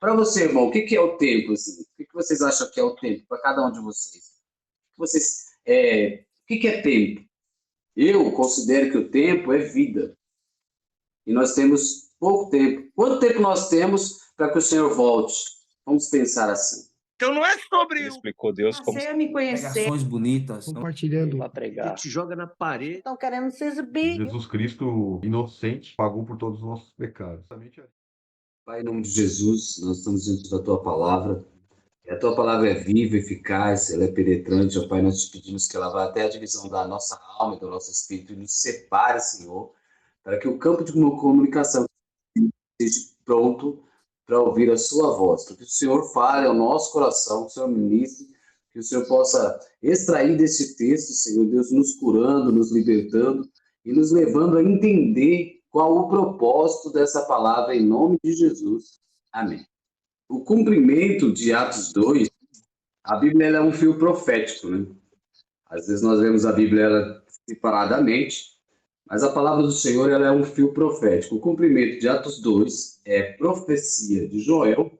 Para você, irmão, o que é o tempo? Assim? O que vocês acham que é o tempo para cada um de vocês? O que é tempo? Eu considero que o tempo é vida. E nós temos pouco tempo. Quanto tempo nós temos para que o Senhor volte? Vamos pensar assim. Então não é sobre Ele explicou Deus como Você me conhecer. Pregações bonitas. Compartilhando. para pregar. te joga na parede. Estão querendo se exibir. Jesus Cristo, inocente, pagou por todos os nossos pecados. Pai, em nome de Jesus, nós estamos diante da Tua palavra. E a Tua palavra é viva, eficaz, ela é penetrante. Ó Pai, nós te pedimos que ela vá até a divisão da nossa alma e do nosso espírito e nos separe, Senhor, para que o campo de comunicação esteja pronto para ouvir a Sua voz. Para que o Senhor fale ao nosso coração, que o Senhor ministre, que o Senhor possa extrair desse texto, Senhor Deus, nos curando, nos libertando e nos levando a entender qual o propósito dessa palavra, em nome de Jesus. Amém. O cumprimento de Atos 2, a Bíblia ela é um fio profético, né? Às vezes nós vemos a Bíblia ela, separadamente, mas a palavra do Senhor ela é um fio profético. O cumprimento de Atos 2 é profecia de Joel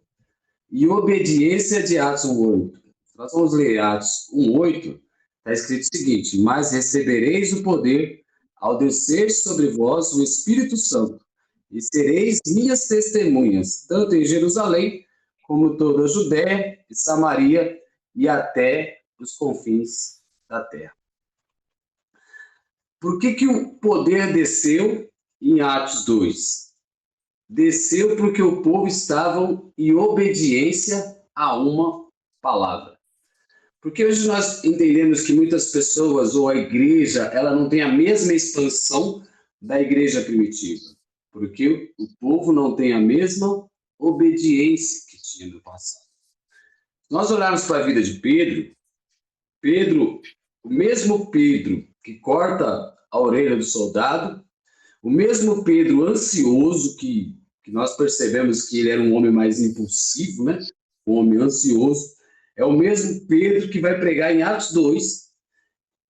e obediência de Atos 1:8. Nós vamos ler Atos 1:8, está escrito o seguinte: mas recebereis o poder ao descer sobre vós o Espírito Santo, e sereis minhas testemunhas, tanto em Jerusalém, como toda a Judéia e Samaria, e até os confins da terra. Por que o poder desceu em Atos 2? Desceu porque o povo estava em obediência a uma palavra. Porque hoje nós entendemos que muitas pessoas, ou a igreja, ela não tem a mesma expansão da igreja primitiva. Porque o povo não tem a mesma obediência que tinha no passado. Se nós olharmos para a vida de Pedro, o mesmo Pedro que corta a orelha do soldado, o mesmo Pedro ansioso, que nós percebemos que ele era um homem mais impulsivo, né? Um homem ansioso, é o mesmo Pedro que vai pregar em Atos 2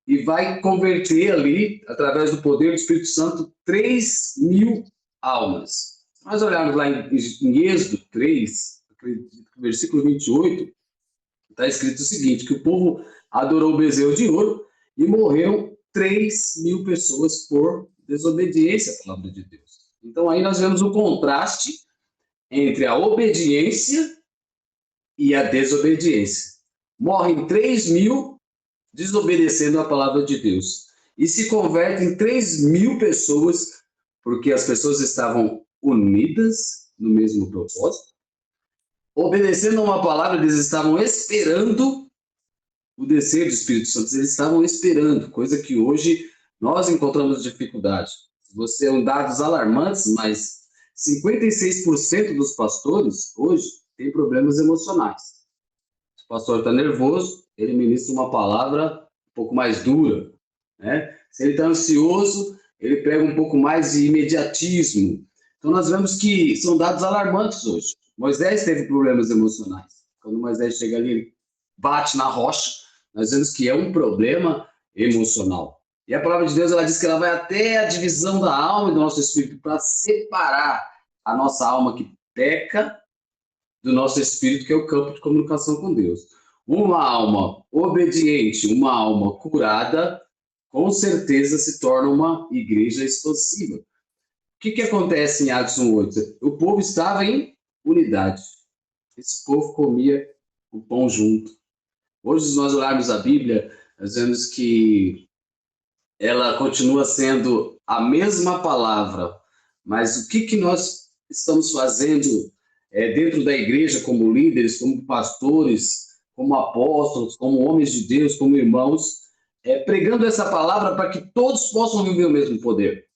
e vai converter ali, através do poder do Espírito Santo, 3.000 almas. Se nós olharmos lá em Êxodo 3, versículo 28, está escrito o seguinte, que o povo adorou o bezerro de ouro e morreram 3.000 pessoas por desobediência à palavra de Deus. Então aí nós vemos o contraste entre a obediência e a desobediência. Morrem 3.000 desobedecendo a palavra de Deus. E se convertem 3.000 pessoas, porque as pessoas estavam unidas no mesmo propósito. Obedecendo a uma palavra, eles estavam esperando o descer do Espírito Santo. Eles estavam esperando, coisa que hoje nós encontramos dificuldade. Você é um dados alarmantes, mas 56% dos pastores hoje têm problemas emocionais. Se o pastor está nervoso, ele ministra uma palavra um pouco mais dura, né? Se ele está ansioso, ele pega um pouco mais de imediatismo. Então nós vemos que são dados alarmantes hoje. Moisés teve problemas emocionais. Quando Moisés chega ali, ele bate na rocha, nós vemos que é um problema emocional. E a palavra de Deus ela diz que ela vai até a divisão da alma e do nosso espírito para separar a nossa alma que peca do nosso espírito, que é o campo de comunicação com Deus. Uma alma obediente, uma alma curada, com certeza se torna uma igreja expansiva. O que acontece em Atos 1:8? O povo estava em unidade. Esse povo comia o pão junto. Hoje, se nós olharmos a Bíblia, nós vemos que ela continua sendo a mesma palavra, mas o que nós estamos fazendo dentro da igreja como líderes, como pastores, como apóstolos, como homens de Deus, como irmãos, pregando essa palavra para que todos possam viver o mesmo poder.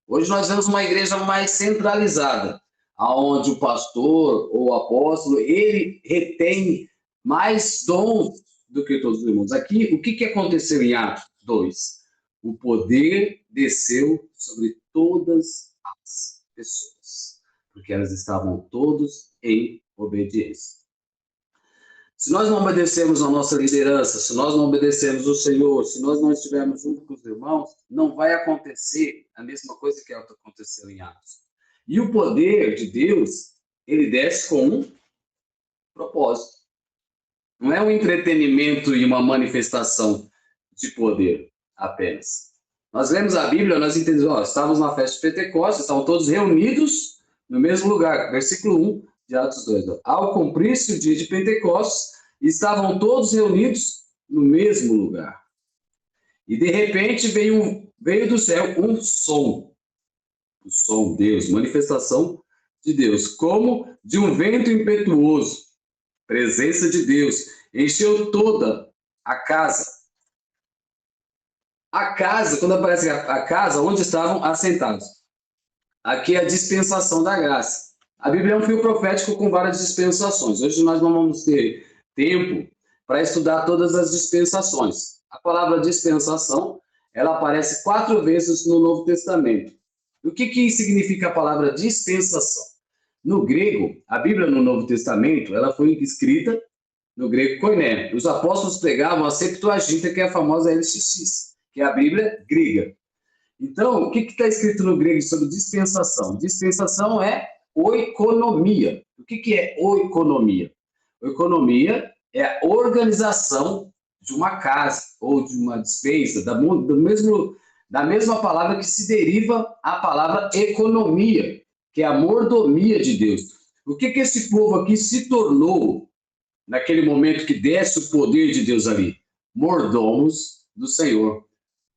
Hoje nós vemos uma igreja mais centralizada, onde o pastor ou o apóstolo, ele retém mais dons do que todos os irmãos. Aqui, o que aconteceu em Atos 2? O poder desceu sobre todas as pessoas, porque elas estavam todos em obediência. Se nós não obedecemos a nossa liderança, se nós não obedecemos o Senhor, se nós não estivermos junto com os irmãos, não vai acontecer a mesma coisa que aconteceu em Atos. E o poder de Deus, ele desce com um propósito. Não é um entretenimento e uma manifestação de poder apenas. Nós lemos a Bíblia, nós entendemos, estávamos na festa de Pentecostes, estavam todos reunidos no mesmo lugar. Versículo 1 de Atos 2. Ao cumprir-se o dia de Pentecostes, estavam todos reunidos no mesmo lugar. E de repente veio do céu um som. O som, Deus, manifestação de Deus, como de um vento impetuoso. Presença de Deus encheu toda a casa. A casa, quando aparece a casa, onde estavam assentados. Aqui é a dispensação da graça. A Bíblia é um fio profético com várias dispensações. Hoje nós não vamos ter tempo para estudar todas as dispensações. A palavra dispensação, ela aparece 4 vezes no Novo Testamento. O que significa a palavra dispensação? No grego, a Bíblia no Novo Testamento, ela foi escrita no grego koiné. Os apóstolos pregavam a Septuaginta, que é a famosa LXX, que é a Bíblia grega. Então, o que está escrito no grego sobre dispensação? Dispensação é oikonomia. O que é oikonomia? Oikonomia é a organização de uma casa ou de uma dispensa, da mesma palavra que se deriva a palavra economia, que é a mordomia de Deus. O que esse povo aqui se tornou naquele momento que desce o poder de Deus ali? Mordomos do Senhor.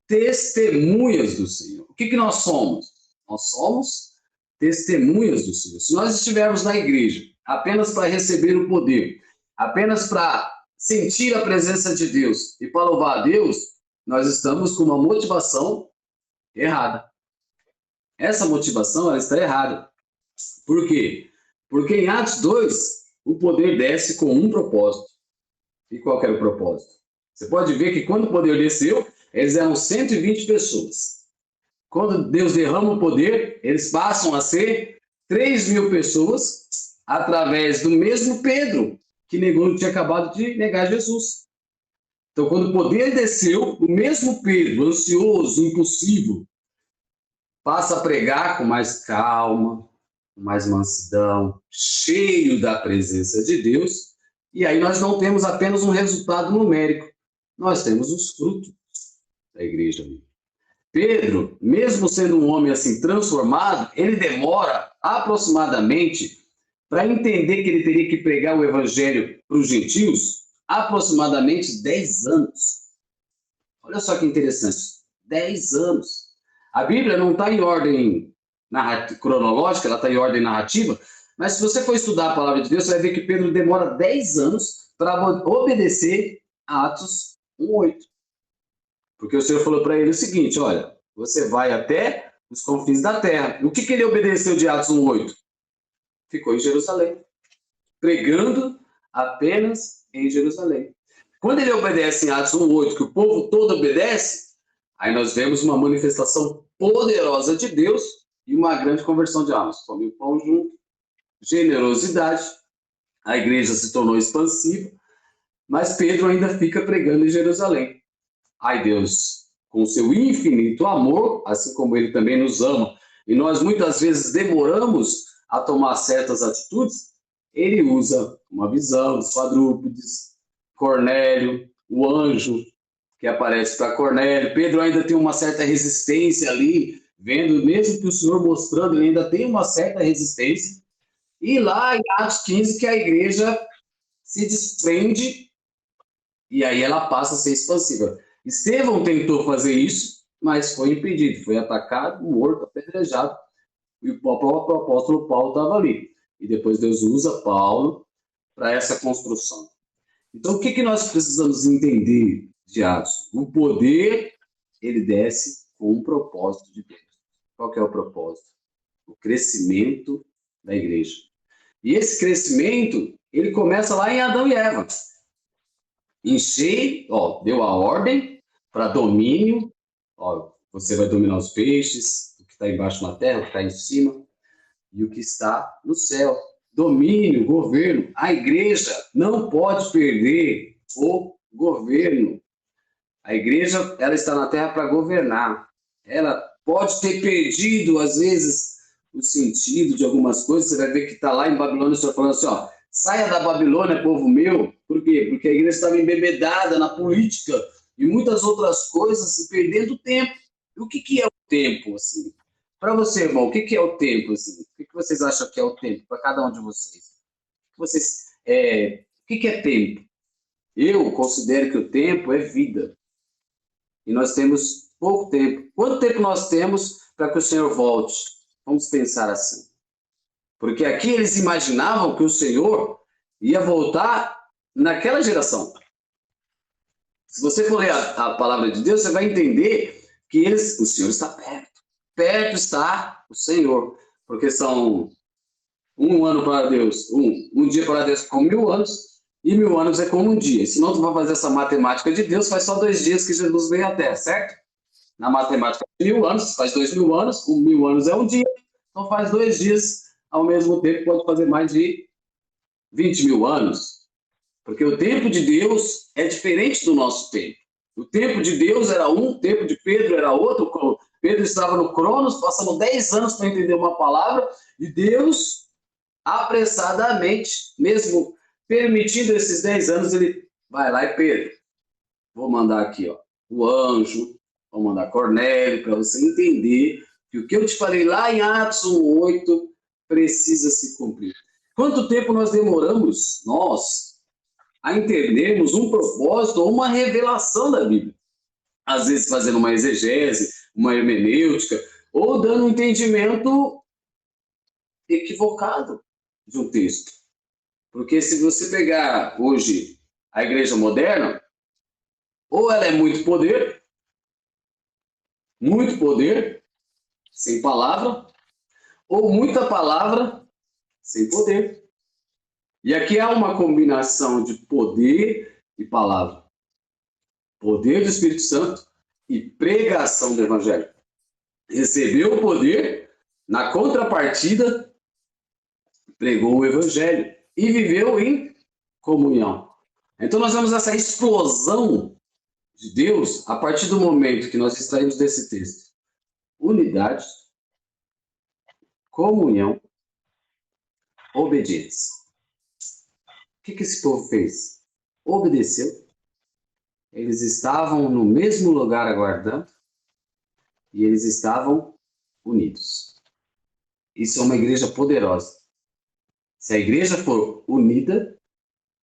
Testemunhas do Senhor. O que nós somos? Nós somos testemunhas do Senhor. Se nós estivermos na igreja apenas para receber o poder, apenas para sentir a presença de Deus e para louvar a Deus, nós estamos com uma motivação errada. Essa motivação ela está errada. Por quê? Porque em Atos 2, o poder desce com um propósito. E qual que era o propósito? Você pode ver que quando o poder desceu, eles eram 120 pessoas. Quando Deus derrama o poder, eles passam a ser 3.000 pessoas através do mesmo Pedro, que tinha acabado de negar Jesus. Então, quando o poder desceu, o mesmo Pedro, ansioso, impulsivo, passa a pregar com mais calma, com mais mansidão, cheio da presença de Deus. E aí nós não temos apenas um resultado numérico, nós temos os frutos da igreja. Pedro, mesmo sendo um homem assim transformado, ele demora aproximadamente, para entender que ele teria que pregar o evangelho para os gentios, aproximadamente 10 anos. Olha só que interessante, 10 anos. A Bíblia não está em ordem cronológica, ela está em ordem narrativa, mas se você for estudar a palavra de Deus, você vai ver que Pedro demora 10 anos para obedecer a Atos 1:8. Porque o Senhor falou para ele o seguinte, olha, você vai até os confins da terra. O que ele obedeceu de Atos 1:8? Ficou em Jerusalém, pregando apenas em Jerusalém. Quando ele obedece em Atos 1:8, que o povo todo obedece, aí nós vemos uma manifestação poderosa de Deus e uma grande conversão de almas. Come o pão junto, generosidade, a igreja se tornou expansiva, mas Pedro ainda fica pregando em Jerusalém. Ai, Deus, com seu infinito amor, assim como ele também nos ama, e nós muitas vezes demoramos a tomar certas atitudes, ele usa uma visão dos quadrúpedes, Cornélio, o anjo que aparece para Cornélio. Pedro ainda tem uma certa resistência ali, vendo, mesmo que o Senhor mostrando, ele ainda tem uma certa resistência. E lá em Atos 15, que a igreja se desprende e aí ela passa a ser expansiva. Estevão tentou fazer isso, mas foi impedido, foi atacado, morto, apedrejado. E o próprio apóstolo Paulo estava ali. E depois Deus usa Paulo para essa construção. Então, o que nós precisamos entender de Atos? O poder, ele desce com um propósito de Deus. Qual que é o propósito? O crescimento da igreja. E esse crescimento, ele começa lá em Adão e Eva. Enchei, deu a ordem para domínio. Você vai dominar os peixes, o que está embaixo na terra, o que está em cima e o que está no céu. Domínio, governo. A igreja não pode perder o governo. A igreja, ela está na terra para governar. Ela pode ter perdido, às vezes, o sentido de algumas coisas, você vai ver que está lá em Babilônia, o Senhor falando assim, ó, saia da Babilônia, povo meu. Por quê? Porque a igreja estava embebedada na política e muitas outras coisas, e perdendo tempo. E o que é o tempo, assim? Para você, irmão, o que é o tempo, assim? O que vocês acham que é o tempo para cada um de vocês? O que é tempo? Eu considero que o tempo é vida. E nós temos pouco tempo. Quanto tempo nós temos para que o Senhor volte? Vamos pensar assim. Porque aqui eles imaginavam que o Senhor ia voltar naquela geração. Se você for ler a palavra de Deus, você vai entender que o Senhor está perto. Perto está o Senhor. Porque são um ano para Deus, um dia para Deus como 1000 anos, e 1000 anos é como um dia. Se não tu vai fazer essa matemática de Deus, faz só 2 dias que Jesus veio à Terra, certo? Na matemática de 1000 anos, faz 2000 anos, 1000 anos é um dia, então faz 2 dias ao mesmo tempo, pode fazer mais de 20.000 anos. Porque o tempo de Deus é diferente do nosso tempo. O tempo de Deus era um, o tempo de Pedro era outro. Pedro estava no Cronos, passando 10 anos para entender uma palavra, e Deus, apressadamente, mesmo permitindo esses 10 anos, ele vai lá e Pedro, vou mandar aqui, ó, o anjo, vou mandar Cornélio, para você entender que o que eu te falei lá em Atos 1:8 precisa se cumprir. Quanto tempo nós demoramos, nós, a entendermos um propósito ou uma revelação da Bíblia? Às vezes fazendo uma exegese, uma hermenêutica, ou dando um entendimento equivocado de um texto. Porque se você pegar hoje a igreja moderna, ou ela é muito poder, sem palavra, ou muita palavra, sem poder. E aqui há uma combinação de poder e palavra. Poder do Espírito Santo e pregação do Evangelho. Recebeu o poder, na contrapartida, pregou o Evangelho e viveu em comunhão. Então nós vemos essa explosão de Deus a partir do momento que nós extraímos desse texto. Unidade, comunhão, obediência. O que esse povo fez? Obedeceu. Eles estavam no mesmo lugar aguardando e eles estavam unidos. Isso é uma igreja poderosa. Se a igreja for unida,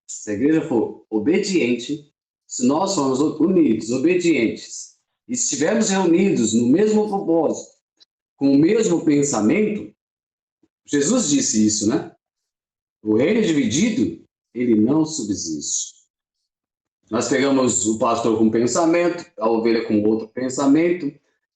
se a igreja for obediente, se nós formos unidos, obedientes, e estivermos reunidos no mesmo propósito, com o mesmo pensamento, Jesus disse isso, né? O reino dividido, ele não subsiste. Nós pegamos o pastor com um pensamento, a ovelha com outro pensamento,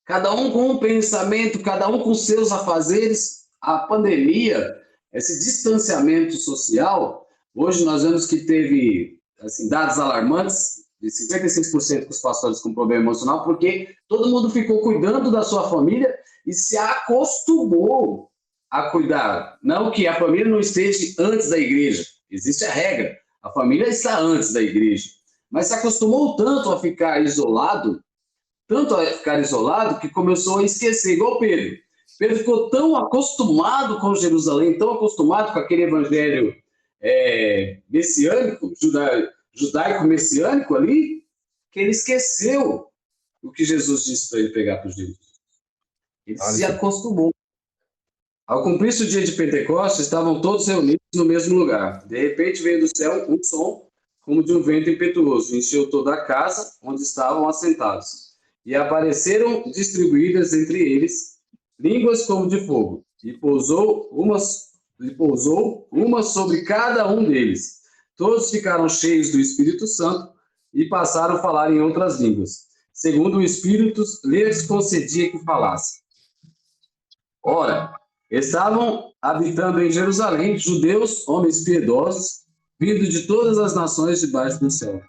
cada um com um pensamento, cada um com seus afazeres. A pandemia, esse distanciamento social, hoje nós vemos que teve assim, dados alarmantes, de 56% dos pastores com problema emocional, porque todo mundo ficou cuidando da sua família e se acostumou a cuidar. Não que a família não esteja antes da igreja, existe a regra, a família está antes da igreja, mas se acostumou tanto a ficar isolado, que começou a esquecer, igual Pedro. Pedro ficou tão acostumado com Jerusalém, tão acostumado com aquele evangelho messiânico, judaico-messiânico ali, que ele esqueceu o que Jesus disse para ele pegar para os gentios. Ele se acostumou. Ao cumprir-se o dia de Pentecostes, estavam todos reunidos no mesmo lugar. De repente veio do céu um som como de um vento impetuoso, encheu toda a casa onde estavam assentados. E apareceram distribuídas entre eles línguas como de fogo, e pousou uma sobre cada um deles. Todos ficaram cheios do Espírito Santo e passaram a falar em outras línguas, segundo o Espírito lhes concedia que falassem. Ora, estavam habitando em Jerusalém judeus, homens piedosos, vindos de todas as nações debaixo do céu.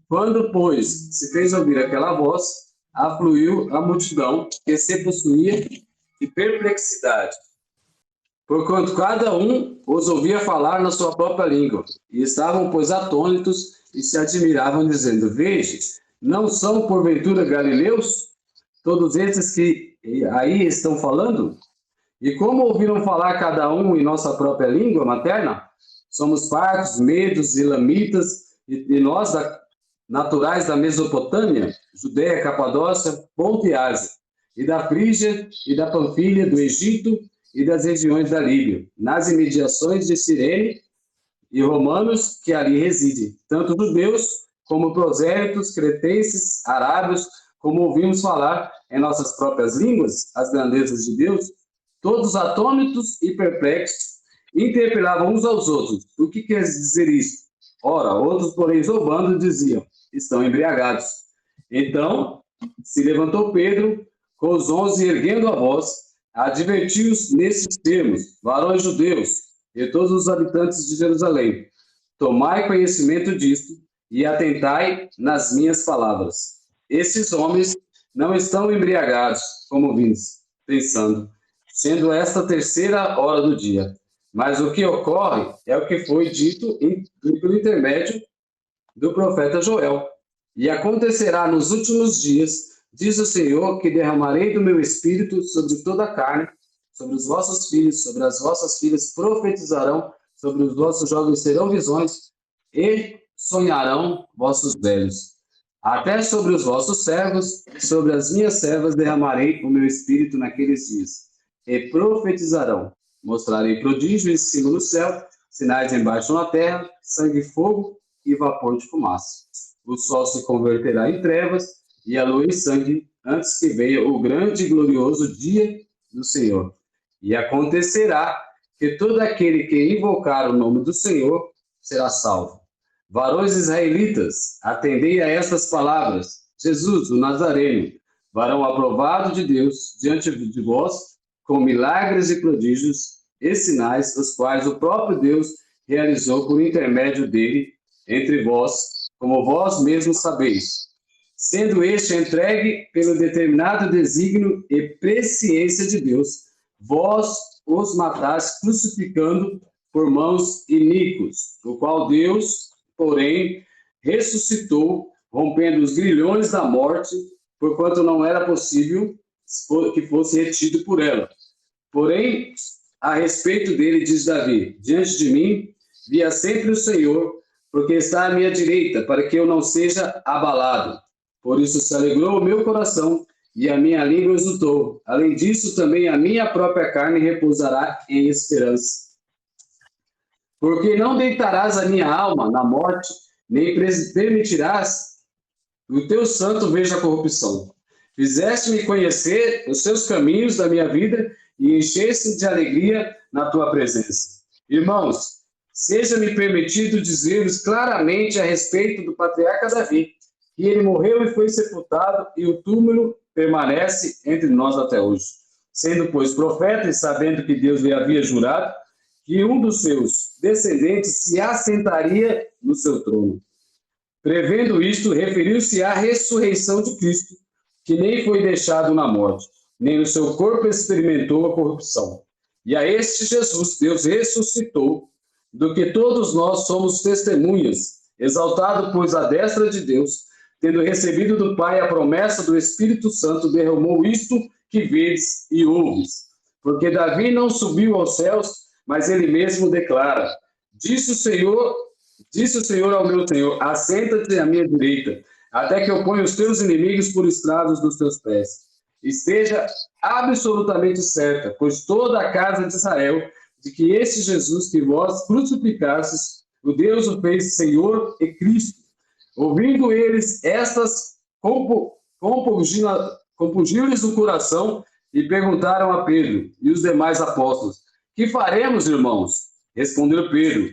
Quando, pois, se fez ouvir aquela voz, afluiu a multidão, que se possuía de perplexidade, porquanto cada um os ouvia falar na sua própria língua, e estavam, pois, atônitos, e se admiravam, dizendo: Veja, não são porventura galileus todos esses que aí estão falando? E como ouviram falar cada um em nossa própria língua materna, somos partos, medos, elamitas, e nós, naturais da Mesopotâmia, Judéia, Capadócia, Ponto e Ásia, e da Frígia e da Panfilha, do Egito e das regiões da Líbia, nas imediações de Cirene, e romanos que ali residem, tanto judeus como prosélitos, cretenses, arábios, como ouvimos falar em nossas próprias línguas, as grandezas de Deus, todos atônitos e perplexos, interpelavam uns aos outros. O que quer dizer isso? Ora, outros, porém, zombando, diziam, estão embriagados. Então, se levantou Pedro, com os 11, erguendo a voz, advertiu-os nesses termos, varões judeus, e todos os habitantes de Jerusalém, tomai conhecimento disto e atentai nas minhas palavras. Esses homens não estão embriagados, como vimos, pensando, sendo esta a terceira hora do dia. Mas o que ocorre é o que foi dito pelo intermédio do profeta Joel. E acontecerá nos últimos dias, diz o Senhor, que derramarei do meu espírito sobre toda a carne, sobre os vossos filhos, sobre as vossas filhas profetizarão, sobre os vossos jovens serão visões, e sonharão vossos velhos. Até sobre os vossos servos, sobre as minhas servas derramarei o meu espírito naqueles dias, e profetizarão. Mostrarei prodígio em cima no céu, sinais embaixo na terra, sangue, fogo e vapor de fumaça. O sol se converterá em trevas e a lua em sangue, antes que venha o grande e glorioso dia do Senhor. E acontecerá que todo aquele que invocar o nome do Senhor será salvo. Varões israelitas, atendei a estas palavras. Jesus, o Nazareno, varão aprovado de Deus, diante de vós, com milagres e prodígios e sinais, os quais o próprio Deus realizou por intermédio dele entre vós, como vós mesmos sabeis. Sendo este entregue pelo determinado desígnio e presciência de Deus, vós os matastes crucificando por mãos iníquos, o qual Deus, porém, ressuscitou, rompendo os grilhões da morte, porquanto não era possível que fosse retido por ela. Porém, a respeito dele, diz Davi, diante de mim, via sempre o Senhor, porque está à minha direita, para que eu não seja abalado. Por isso se alegrou o meu coração, e a minha língua exultou. Além disso, também a minha própria carne repousará em esperança. Porque não deitarás a minha alma na morte, nem permitirás que o teu santo veja a corrupção. Fizeste-me conhecer os seus caminhos da minha vida e encheste de alegria na tua presença. Irmãos, seja-me permitido dizer-vos claramente a respeito do patriarca Davi, que ele morreu e foi sepultado, e o túmulo permanece entre nós até hoje. Sendo, pois, profeta e sabendo que Deus lhe havia jurado que um dos seus descendentes se assentaria no seu trono. Prevendo isto, referiu-se à ressurreição de Cristo, que nem foi deixado na morte, nem o seu corpo experimentou a corrupção. E a este Jesus Deus ressuscitou, do que todos nós somos testemunhas, exaltado, pois, à destra de Deus, tendo recebido do Pai a promessa do Espírito Santo, derramou isto que vedes e ouves. Porque Davi não subiu aos céus, mas ele mesmo declara, disse o Senhor ao meu Senhor, assenta-te à minha direita, até que eu ponha os teus inimigos por estrados dos teus pés. Esteja absolutamente certa, pois toda a casa de Israel, de que este Jesus que vós crucificastes, o Deus o fez Senhor e Cristo. Ouvindo eles estas, compungiu-lhes o coração e perguntaram a Pedro e os demais apóstolos, que faremos, irmãos? Respondeu Pedro,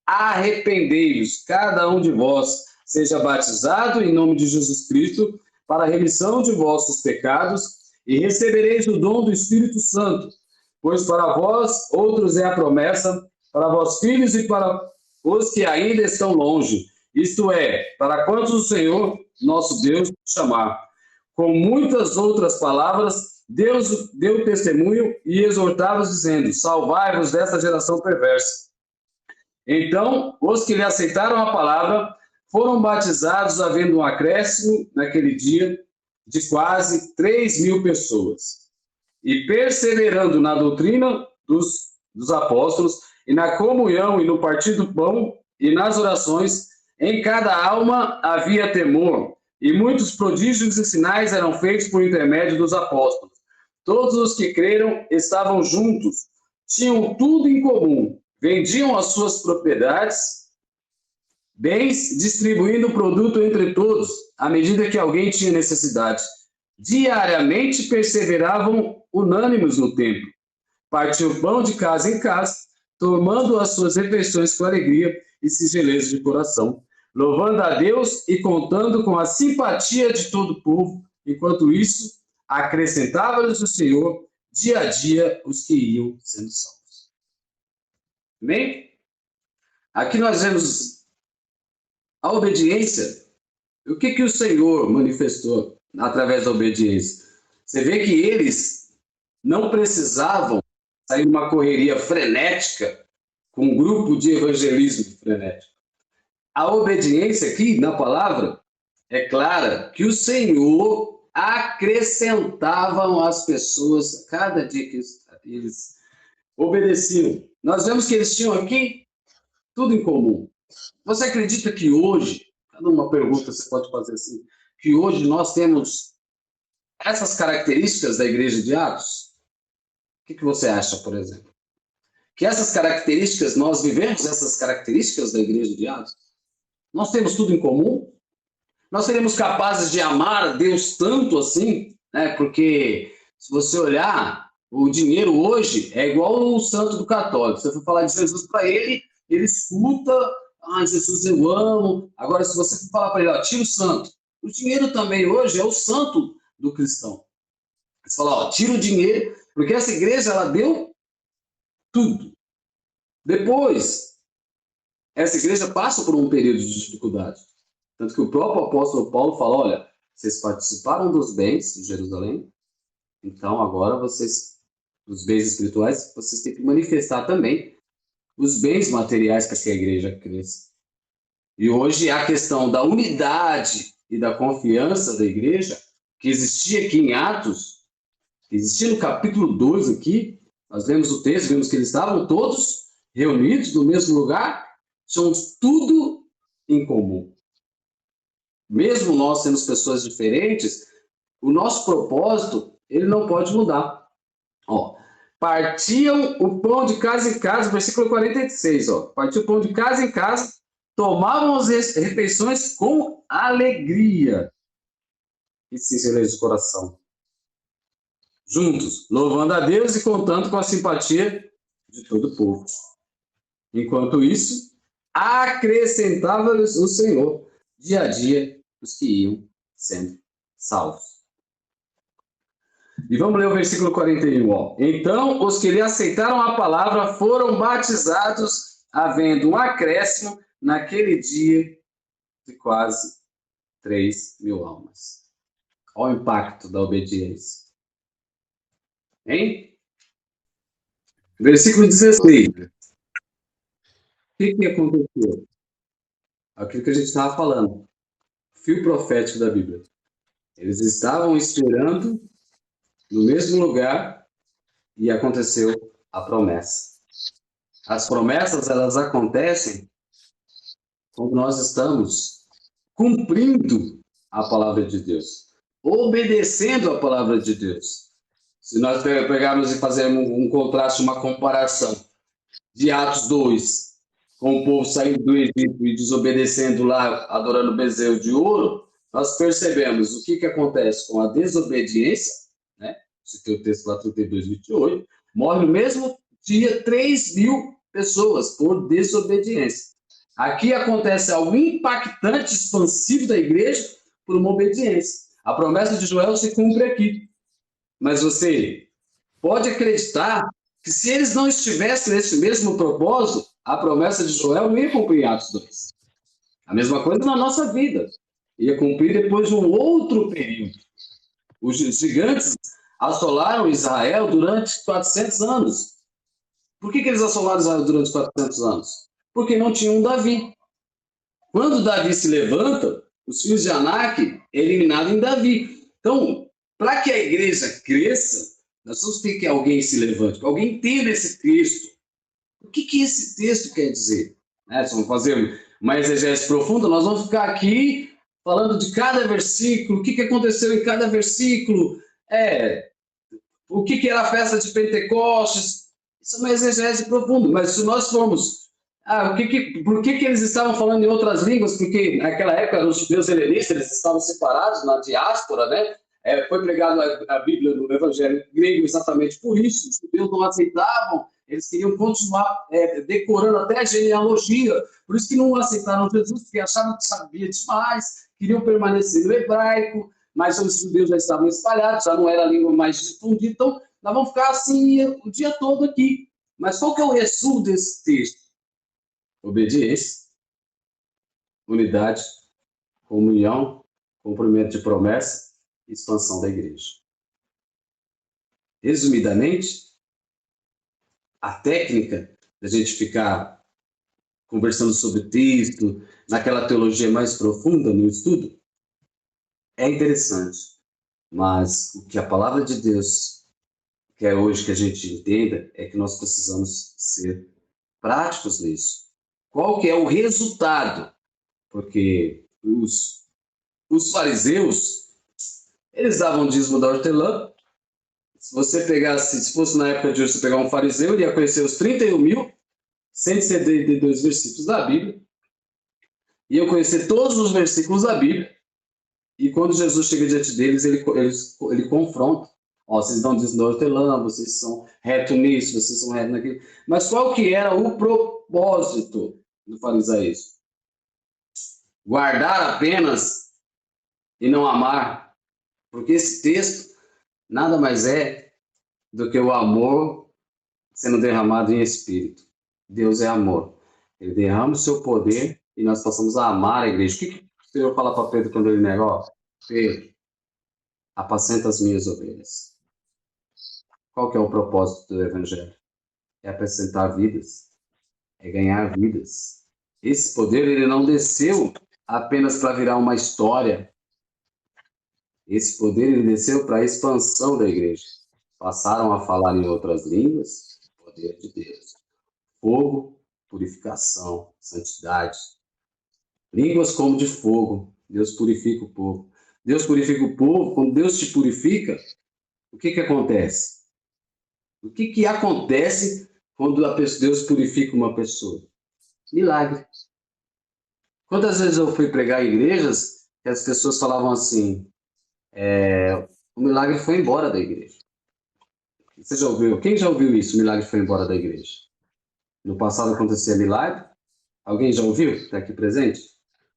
arrependei-vos, cada um de vós, seja batizado em nome de Jesus Cristo, para a remissão de vossos pecados, e recebereis o dom do Espírito Santo, pois para vós outros é a promessa, para vós filhos e para os que ainda estão longe, isto é, para quantos o Senhor, nosso Deus, chamar. Com muitas outras palavras, Deus deu testemunho e exortava-os, dizendo, salvai-vos desta geração perversa. Então, os que lhe aceitaram a palavra foram batizados, havendo um acréscimo naquele dia de quase 3.000 pessoas. e perseverando na doutrina dos apóstolos, e na comunhão, e no partir do pão, e nas orações, em cada alma havia temor, e muitos prodígios e sinais eram feitos por intermédio dos apóstolos. Todos os que creram estavam juntos, tinham tudo em comum, vendiam as suas propriedades, bens, distribuindo o produto entre todos, à medida que alguém tinha necessidade. Diariamente perseveravam unânimes no templo, partiam pão de casa em casa, tomando as suas refeições com alegria e singeleza de coração, louvando a Deus e contando com a simpatia de todo o povo. Enquanto isso, acrescentava-lhes o Senhor dia a dia os que iam sendo salvos. Amém? Aqui nós vemos a obediência. O que o Senhor manifestou através da obediência? Você vê que eles não precisavam sair numa correria frenética com um grupo de evangelismo frenético. A obediência aqui, na palavra, é clara que o Senhor acrescentava às pessoas cada dia que eles obedeciam. Nós vemos que eles tinham aqui tudo em comum. Você acredita que hoje, cada uma pergunta você pode fazer assim, que hoje nós temos essas características da igreja de Atos? O que você acha, por exemplo? Que essas características, nós vivemos essas características da igreja de Atos? Nós temos tudo em comum? Nós seremos capazes de amar a Deus tanto assim, né? Porque se você olhar, o dinheiro hoje é igual o santo do católico. Se você for falar de Jesus para ele, ele escuta, Jesus eu amo. Agora, se você for falar para ele, tira o santo. O dinheiro também hoje é o santo do cristão. Você fala, tira o dinheiro, porque essa igreja, ela deu tudo. Depois, essa igreja passa por um período de dificuldade. Tanto que o próprio apóstolo Paulo fala, olha, vocês participaram dos bens de Jerusalém, então agora vocês, os bens espirituais, vocês têm que manifestar também os bens materiais para que a igreja cresça. E hoje a questão da unidade e da confiança da igreja, que existia aqui em Atos, que existia no capítulo 2 aqui, nós lemos o texto, vemos que eles estavam todos reunidos no mesmo lugar, tinham tudo em comum. Mesmo nós sendo pessoas diferentes, o nosso propósito, ele não pode mudar. Partiam o pão de casa em casa, versículo 46, partiam o pão de casa em casa, tomavam as refeições com alegria e sinceridade de coração. Juntos, louvando a Deus e contando com a simpatia de todo o povo. Enquanto isso, acrescentava-lhes o Senhor dia a dia os que iam sendo salvos. E vamos ler o versículo 41. Então, os que lhe aceitaram a palavra foram batizados, havendo um acréscimo naquele dia de quase 3.000 almas. Olha o impacto da obediência. Hein? Versículo 16. O que aconteceu? Aquilo que a gente estava falando. Fio profético da Bíblia. Eles estavam esperando no mesmo lugar e aconteceu a promessa. As promessas, elas acontecem quando nós estamos cumprindo a palavra de Deus, obedecendo a palavra de Deus. Se nós pegarmos e fazermos um contraste, uma comparação de Atos 2, com o povo saindo do Egito e desobedecendo lá, adorando bezerro de ouro, nós percebemos o que acontece com a desobediência, né? Você tem o texto lá, 32, 28, morre no mesmo dia 3.000 pessoas por desobediência. Aqui acontece algo impactante, expansivo da igreja por uma obediência. A promessa de Joel se cumpre aqui. Mas você pode acreditar que se eles não estivessem nesse mesmo propósito, a promessa de Joel não ia cumprir em Atos 2. A mesma coisa na nossa vida. Ia cumprir depois de um outro período. Os gigantes assolaram Israel durante 400 anos. Por que eles assolaram Israel durante 400 anos? Porque não tinham Davi. Quando Davi se levanta, os filhos de Anak é eliminado em Davi. Então, para que a igreja cresça, Nós precisamos ter que alguém se levante, que alguém entenda esse texto. O que esse texto quer dizer? Se vamos fazer uma exegese profunda, nós vamos ficar aqui falando de cada versículo, o que aconteceu em cada versículo, o que era a festa de Pentecostes. Isso é uma exegese profunda, mas se nós formos... por que eles estavam falando em outras línguas? Porque naquela época os judeus helenistas eles estavam separados na diáspora, né? Foi pregado a Bíblia no Evangelho grego exatamente por isso. Os judeus não aceitavam, eles queriam continuar decorando até a genealogia. Por isso que não aceitaram Jesus, porque achavam que sabia demais, queriam permanecer no hebraico, mas os judeus já estavam espalhados, já não era a língua mais difundida. Então, nós vamos ficar assim o dia todo aqui. Mas qual que é o resumo desse texto? Obediência, unidade, comunhão, cumprimento de promessa, expansão da igreja. Resumidamente, a técnica da gente ficar conversando sobre texto, naquela teologia mais profunda no estudo, é interessante. Mas o que a palavra de Deus quer hoje que a gente entenda é que nós precisamos ser práticos nisso. Qual que é o resultado? Porque os fariseus, eles davam dízimo da hortelã. Se você pegasse, se fosse na época de hoje, você pegar um fariseu, ele ia conhecer os 31.172 versículos da Bíblia, ia conhecer todos os versículos da Bíblia, e quando Jesus chega diante deles, ele confronta. Vocês dão dízimo da hortelã, vocês são retos nisso, vocês são retos naquilo. Mas qual que era o propósito do farisaísmo? Guardar apenas e não amar. Porque esse texto nada mais é do que o amor sendo derramado em espírito. Deus é amor. Ele derrama o seu poder e nós passamos a amar a igreja. O que o Senhor fala para Pedro quando ele nega? Pedro, apacenta as minhas ovelhas. Qual que é o propósito do Evangelho? É apresentar vidas. É ganhar vidas. Esse poder ele não desceu apenas para virar uma história. Esse poder ele desceu para a expansão da igreja. Passaram a falar em outras línguas, poder de Deus. Fogo, purificação, santidade. Línguas como de fogo. Deus purifica o povo. Deus purifica o povo. Quando Deus te purifica, o que acontece? O que acontece quando Deus purifica uma pessoa? Milagre. Quantas vezes eu fui pregar em igrejas que as pessoas falavam assim, o milagre foi embora da igreja. Você já ouviu? Quem já ouviu isso? O milagre foi embora da igreja. No passado acontecia milagre? Alguém já ouviu? Está aqui presente?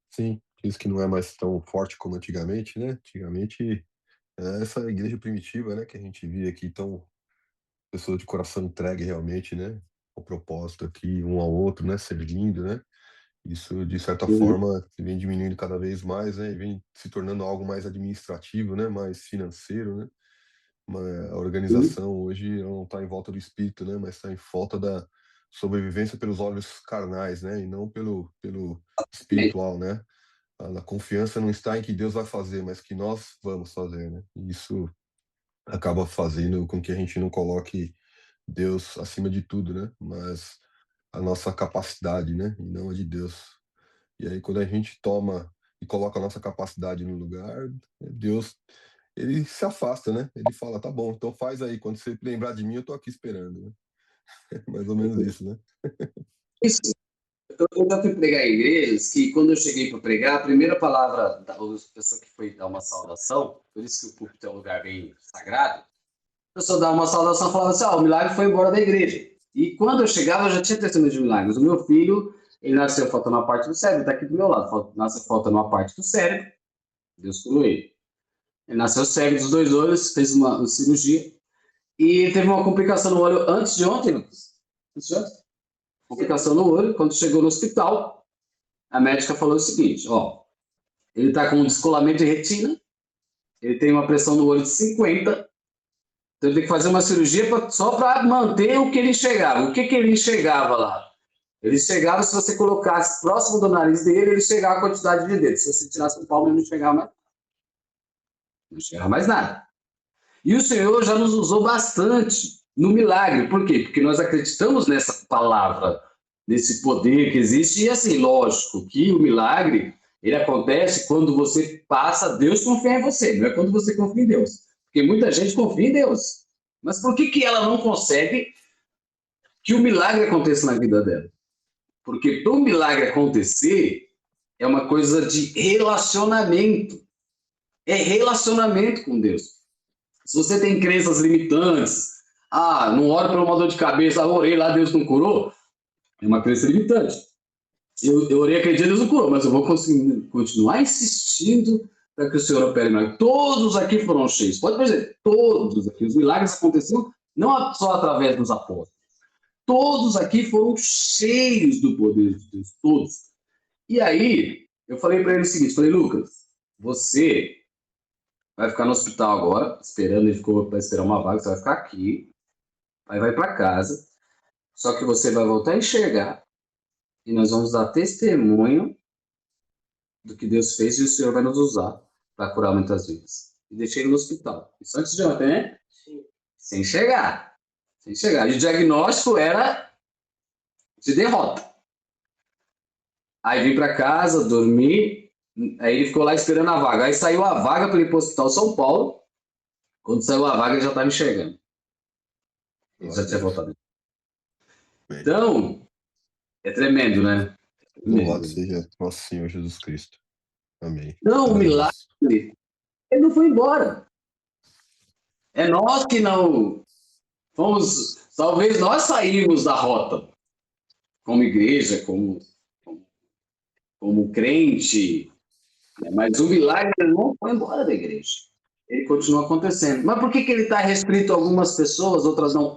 Sim, diz que não é mais tão forte como antigamente, né? Antigamente, essa igreja primitiva, né, que a gente via aqui, tão pessoas de coração entregue realmente, né? O propósito aqui, um ao outro, né? Servindo, né? Isso, de certa forma, vem diminuindo cada vez mais, né? E vem se tornando algo mais administrativo, né? Mais financeiro, né? A organização hoje não está em volta do espírito, né? Mas está em volta da sobrevivência pelos olhos carnais, né? E não pelo espiritual, né? A confiança não está em que Deus vai fazer, mas que nós vamos fazer, né? E isso acaba fazendo com que a gente não coloque Deus acima de tudo, né? Mas a nossa capacidade, né? E não a de Deus. E aí, quando a gente toma e coloca a nossa capacidade no lugar, Deus, ele se afasta, né? Ele fala, tá bom, então faz aí. Quando você lembrar de mim, eu tô aqui esperando, né? Mais ou menos isso, né? Isso. Eu já fui pregar em igrejas que, quando eu cheguei para pregar, a primeira palavra da pessoa que foi dar uma saudação, por isso que o púlpito é um lugar bem sagrado, a pessoa dava uma saudação e falava assim, o milagre foi embora da igreja. E quando eu chegava, eu já tinha testemunho de milagres. O meu filho, ele nasceu faltando uma parte do cérebro, está aqui do meu lado, nasceu faltando uma parte do cérebro, Deus curou ele. Ele nasceu cego dos 2 olhos, fez uma cirurgia, e teve uma complicação no olho antes de ontem, Lucas. Antes de ontem? Complicação no olho. Quando chegou no hospital, a médica falou o seguinte, ele está com um descolamento de retina, ele tem uma pressão no olho de 50, então ele tem que fazer uma cirurgia só para manter o que ele enxergava. O que ele enxergava lá? Ele enxergava, se você colocasse próximo do nariz dele, ele enxergava a quantidade de dedos. Se você tirasse o palmo, ele não enxergava mais nada. E o Senhor já nos usou bastante no milagre. Por quê? Porque nós acreditamos nessa palavra, nesse poder que existe. E assim, lógico que o milagre, ele acontece quando você passa a Deus confiar em você, não é quando você confia em Deus. Porque muita gente confia em Deus. Mas por que ela não consegue que o milagre aconteça na vida dela? Porque para o milagre acontecer, é uma coisa de relacionamento. É relacionamento com Deus. Se você tem crenças limitantes, não oro por uma dor de cabeça, orei lá, Deus não curou, é uma crença limitante. Eu orei aquele dia, Deus não curou, mas eu vou conseguir continuar insistindo para que o Senhor opere milagre. Todos aqui foram cheios. Pode dizer, todos aqui. Os milagres aconteciam não só através dos apóstolos. Todos aqui foram cheios do poder de Deus, todos. E aí, eu falei para ele o seguinte, falei, Lucas, você vai ficar no hospital agora, esperando, ele ficou para esperar uma vaga, você vai ficar aqui, aí vai para casa, só que você vai voltar a enxergar e nós vamos dar testemunho do que Deus fez e o Senhor vai nos usar para curar muitas vidas. E deixei ele no hospital. Isso antes de ontem, né? Sim. Sem enxergar. Sem enxergar. E o diagnóstico era de derrota. Aí vim para casa, dormi, aí ele ficou lá esperando a vaga. Aí saiu a vaga para ele ir para o Hospital São Paulo. Quando saiu a vaga, ele já estava enxergando. Ele já tinha voltado. Então, é tremendo, né? Louvado seja nosso Senhor Jesus Cristo. Amém. Não, o milagre, ele não foi embora. É nós que não fomos, talvez nós saímos da rota, como igreja, como crente, né? Mas o milagre não foi embora da igreja. Ele continua acontecendo. Mas por que ele está restrito a algumas pessoas, outras não?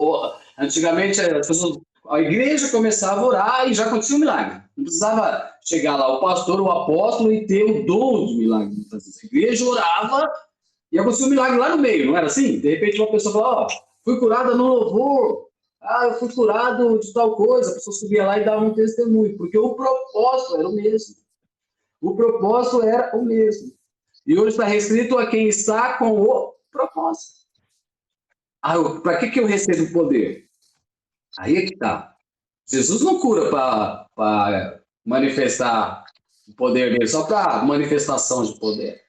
Antigamente, a igreja começava a orar e já acontecia um milagre. Não precisava chegar lá o pastor, o apóstolo e ter o dom de milagre. A igreja orava e acontecia um milagre lá no meio, não era assim? De repente uma pessoa falava, fui curada no louvor, eu fui curado de tal coisa. A pessoa subia lá e dava um testemunho, porque o propósito era o mesmo. O propósito era o mesmo. E hoje está restrito a quem está com o propósito. Para que eu recebo poder? Aí é que está. Jesus não cura para manifestar o poder dele, só para manifestação de poder.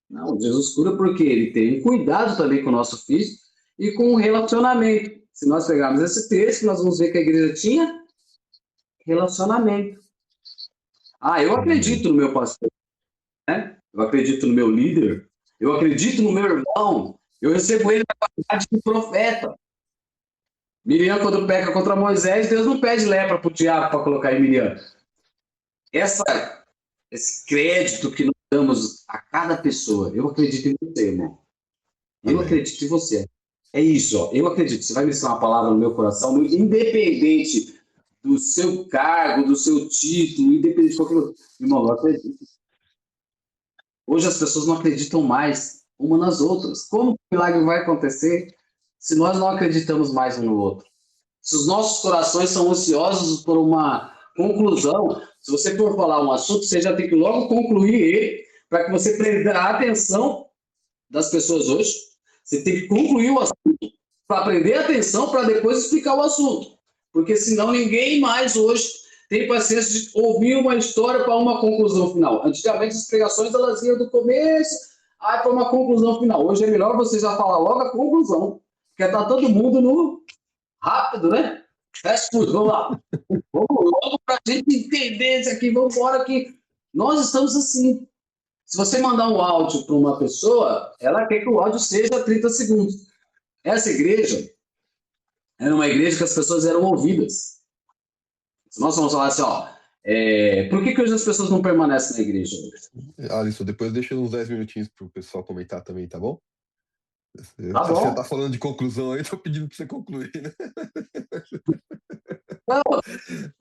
Não, Jesus cura porque ele tem um cuidado também com o nosso físico e com o relacionamento. Se nós pegarmos esse texto, nós vamos ver que a igreja tinha relacionamento. Eu acredito no meu pastor, né? Eu acredito no meu líder, eu acredito no meu irmão, eu recebo ele na qualidade de profeta. Miriam, quando peca contra Moisés, Deus não pede lepra para o diabo para colocar em Miriam. Esse crédito que nós damos a cada pessoa, eu acredito em você, irmão. Eu acredito em você. É isso, ó. Eu acredito. Você vai me ensinar uma palavra no meu coração, independente do seu cargo, do seu título, independente de qualquer coisa. Irmão, eu acredito. Hoje as pessoas não acreditam mais uma nas outras. Como o milagre vai acontecer se nós não acreditamos mais um no outro? Se os nossos corações são ansiosos por uma conclusão, se você for falar um assunto, você já tem que logo concluir ele, para que você prenda a atenção das pessoas hoje. Você tem que concluir o assunto para prender a atenção, para depois explicar o assunto. Porque senão ninguém mais hoje tem paciência de ouvir uma história para uma conclusão final. Antigamente as pregações elas iam do começo, para uma conclusão final. Hoje é melhor você já falar logo a conclusão, porque está todo mundo no rápido, né? Fast food, vamos lá. Vamos logo para a gente entender isso aqui, vamos embora que nós estamos assim. Se você mandar um áudio para uma pessoa, ela quer que o áudio seja 30 segundos. Essa igreja era uma igreja que as pessoas eram ouvidas. Se nós vamos falar assim, por que hoje as pessoas não permanecem na igreja? Alisson, depois deixa uns 10 minutinhos para o pessoal comentar também, tá bom? Tá bom. Você tá falando de conclusão aí, tô pedindo para você concluir, né? Não,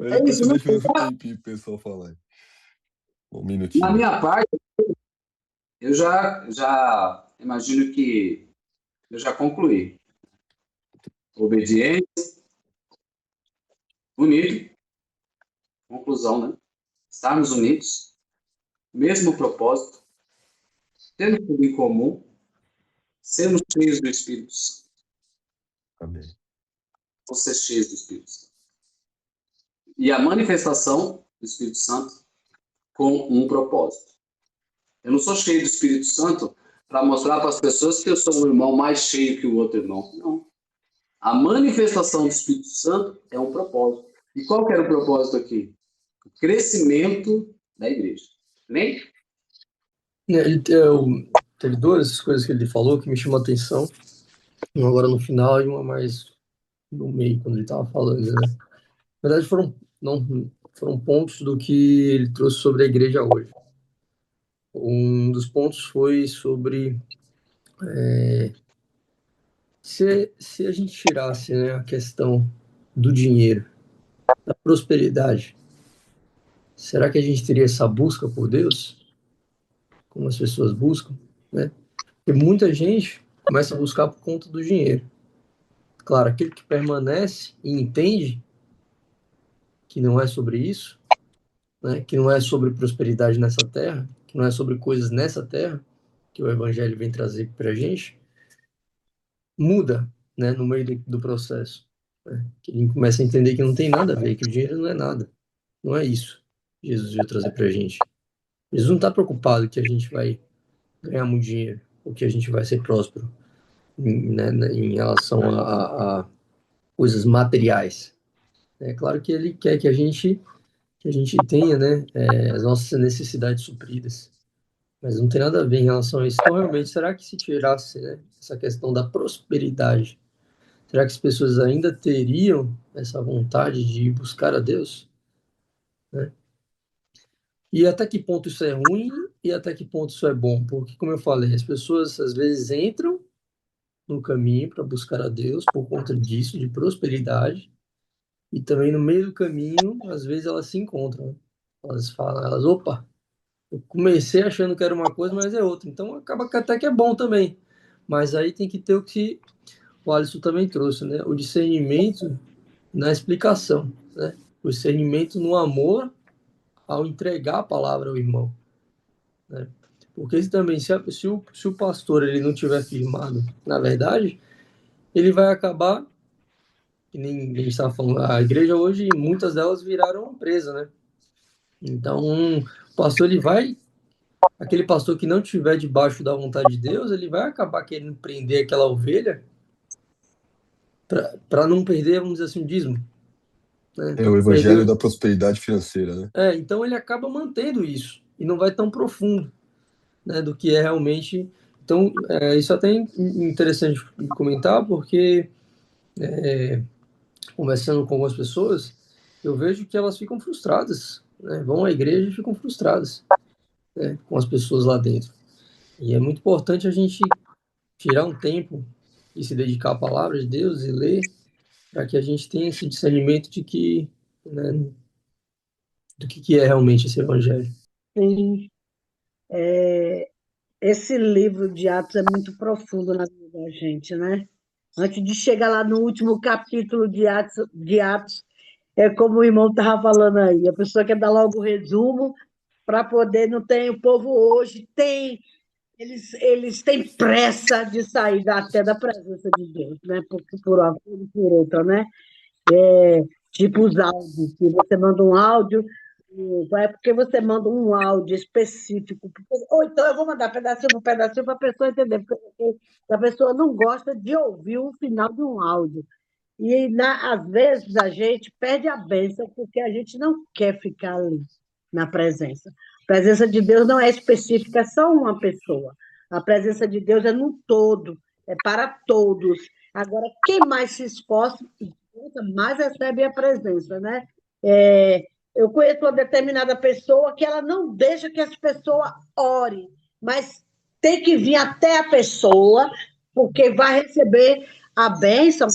é isso. Deixa um tempinho pro pessoal falar. Um minutinho. Na minha parte, eu já imagino que eu já concluí. Obediência, unido, conclusão, né? Estarmos unidos, mesmo propósito, tendo tudo em comum, sermos cheios do Espírito Santo. Amém. Vamos ser cheios do Espírito Santo. E a manifestação do Espírito Santo com um propósito. Eu não sou cheio do Espírito Santo para mostrar para as pessoas que eu sou um irmão mais cheio que o outro irmão. Não. A manifestação do Espírito Santo é um propósito. E qual que era o propósito aqui? O crescimento da igreja. Nem? Teve duas coisas que ele falou que me chamou a atenção. Uma agora no final e uma mais no meio, quando ele estava falando, né? Na verdade, foram pontos do que ele trouxe sobre a igreja hoje. Um dos pontos foi sobre se a gente tirasse, né, a questão do dinheiro, da prosperidade, será que a gente teria essa busca por Deus? Como as pessoas buscam, né? Porque muita gente começa a buscar por conta do dinheiro. Claro, aquele que permanece e entende que não é sobre isso, né? Que não é sobre prosperidade nessa terra, que não é sobre coisas nessa terra, que o Evangelho vem trazer para a gente, muda, né, no meio do processo. Né? Que ele começa a entender que não tem nada a ver, que o dinheiro não é nada. Não é isso que Jesus veio trazer para a gente. Jesus não está preocupado que a gente vai ganhar muito dinheiro, ou que a gente vai ser próspero, né, em relação a coisas materiais. É claro que ele quer que a gente tenha, né, as nossas necessidades supridas, mas não tem nada a ver em relação a isso. Então, realmente, será que se tirasse, né, essa questão da prosperidade, será que as pessoas ainda teriam essa vontade de ir buscar a Deus? Né? E até que ponto isso é ruim e até que ponto isso é bom? Porque, como eu falei, as pessoas às vezes entram no caminho para buscar a Deus por conta disso, de prosperidade, e também no meio do caminho, às vezes elas se encontram. Né? Elas falam, opa, eu comecei achando que era uma coisa, mas é outra. Então acaba que até que é bom também. Mas aí tem que ter o que o Alisson também trouxe, né? O discernimento na explicação, né? O discernimento no amor ao entregar a palavra ao irmão, né? Porque também, se o pastor ele não tiver firmado, na verdade, ele vai acabar, que nem a gente estava falando, a igreja hoje, muitas delas viraram empresa, né? Então, o pastor, aquele pastor que não tiver debaixo da vontade de Deus, ele vai acabar querendo prender aquela ovelha para não perder, vamos dizer assim, o dízimo. Né? É o evangelho da prosperidade financeira, né? Então ele acaba mantendo isso e não vai tão profundo, né, do que é realmente. Então, isso é até interessante de comentar, porque conversando com algumas pessoas, eu vejo que elas ficam frustradas, né? Vão à igreja e ficam frustradas, né, com as pessoas lá dentro. E é muito importante a gente tirar um tempo e se dedicar à palavra de Deus e ler, para que a gente tenha esse discernimento de que, né, do que é realmente esse evangelho. Sim. Esse livro de Atos é muito profundo na vida da gente, né? Antes de chegar lá no último capítulo de Atos, é como o irmão estava falando aí, a pessoa quer dar logo o resumo para poder, não tem, o povo hoje tem, eles têm pressa de sair até da presença de Deus, né? Por uma coisa e por outra, né? Tipo os áudios, que você manda um áudio, é porque você manda um áudio específico, ou então eu vou mandar pedacinho por pedacinho para a pessoa entender, porque a pessoa não gosta de ouvir o final de um áudio. E, às vezes, a gente perde a bênção porque a gente não quer ficar ali, na presença. A presença de Deus não é específica, é só uma pessoa. A presença de Deus é no todo, é para todos. Agora, quem mais se esforça, mais recebe a presença, né? Eu conheço uma determinada pessoa que ela não deixa que as pessoas orem, mas tem que vir até a pessoa, porque vai receber a bênção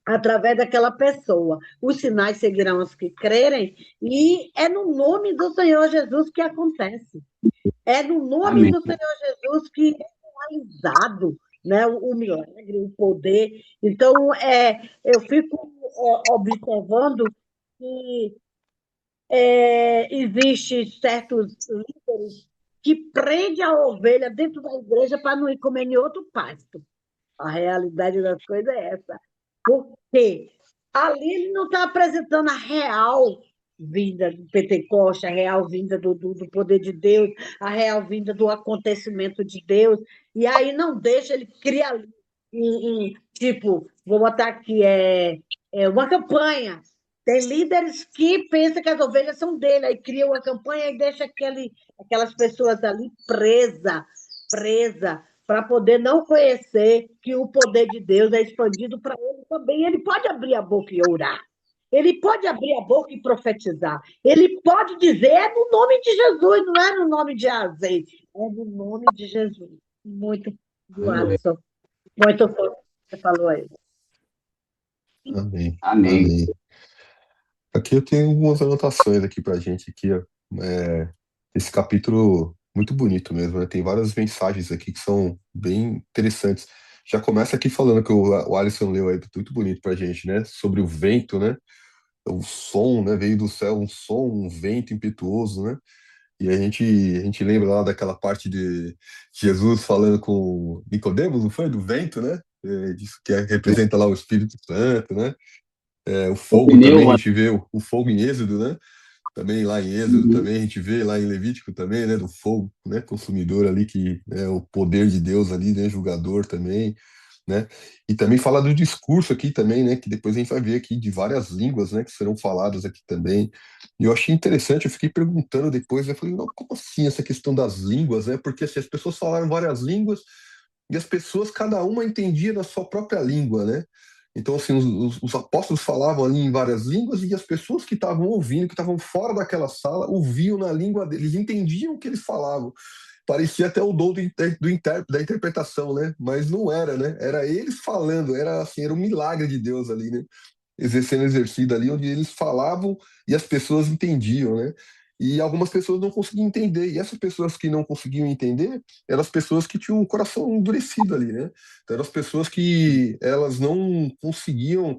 através daquela pessoa. Os sinais seguirão os que crerem, e é no nome do Senhor Jesus que acontece. É no nome Amém. do Senhor Jesus que é realizado, né, o milagre, o poder. Então, eu fico observando que existem certos líderes que prende a ovelha dentro da igreja para não ir comer em outro pasto. A realidade das coisas é essa. Porque ali ele não está apresentando a real vinda do Pentecoste, a real vinda do poder de Deus, a real vinda do acontecimento de Deus, e aí não deixa, ele cria ali, tipo, vou botar aqui, uma campanha. Tem líderes que pensam que as ovelhas são dele, aí cria uma campanha e deixa aquelas pessoas ali presa, para poder não conhecer que o poder de Deus é expandido para ele também. Ele pode abrir a boca e orar. Ele pode abrir a boca e profetizar. Ele pode dizer, é no nome de Jesus, não é no nome de azeite, é no nome de Jesus. Muito do Alisson. Muito forte que você falou aí. Amém. Amém. Amém. Aqui eu tenho algumas anotações aqui pra gente aqui, ó. Esse capítulo muito bonito mesmo, né? Tem várias mensagens aqui que são bem interessantes. Já começa aqui falando que o Alisson leu aí, muito bonito pra gente, né? Sobre o vento, né? O som, né? Veio do céu um som, um vento impetuoso, né? E a gente lembra lá daquela parte de Jesus falando com Nicodemos, não foi? Do vento, né? Disso que representa lá o Espírito Santo, né? O O fogo também, a pneu, gente vê o fogo em Êxodo, né? Também lá em Êxodo, também a gente vê lá em Levítico também, né? Do fogo, né? Consumidor ali, que é o poder de Deus ali, né? Julgador também, né? E também fala do discurso aqui também, né? Que depois a gente vai ver aqui de várias línguas, né? Que serão faladas aqui também. E eu achei interessante, eu fiquei perguntando depois, eu falei, não, como assim essa questão das línguas, né? Porque assim, as pessoas falaram várias línguas e as pessoas, cada uma entendia na sua própria língua, né? Então, assim, os apóstolos falavam ali em várias línguas e as pessoas que estavam ouvindo, que estavam fora daquela sala, ouviam na língua deles, entendiam o que eles falavam. Parecia até o dom da interpretação, né? Mas não era, né? Era eles falando, era assim, era um milagre de Deus ali, né? Exercendo exercido ali, onde eles falavam e as pessoas entendiam, né? E algumas pessoas não conseguiam entender. E essas pessoas que não conseguiam entender eram as pessoas que tinham o coração endurecido ali, né? Então, eram as pessoas que elas não conseguiam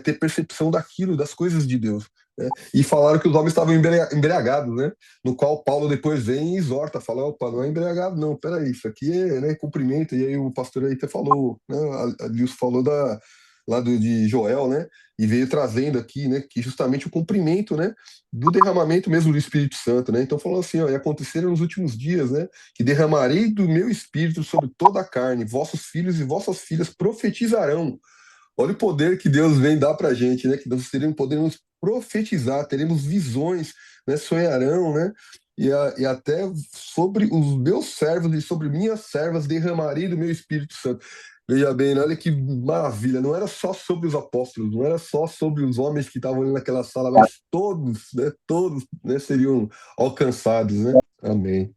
ter percepção daquilo, das coisas de Deus. Né? E falaram que os homens estavam embriagados, né? No qual Paulo depois vem e exorta, fala, opa, não é embriagado, não, peraí, isso aqui é, né, cumprimento. E aí o pastor aí até falou, né? A Dilson falou de Joel, né? E veio trazendo aqui, né? Que justamente o cumprimento, né? Do derramamento mesmo do Espírito Santo, né? Então falou assim, ó, e aconteceram nos últimos dias, né? Que derramarei do meu Espírito sobre toda a carne, vossos filhos e vossas filhas profetizarão. Olha o poder que Deus vem dar pra gente, né? Que nós poderemos profetizar, teremos visões, né? Sonharão, né? E até sobre os meus servos e sobre minhas servas derramarei do meu Espírito Santo. Veja bem, né? Olha que maravilha, não era só sobre os apóstolos, não era só sobre os homens que estavam ali naquela sala, mas todos, né, seriam alcançados, né? Amém.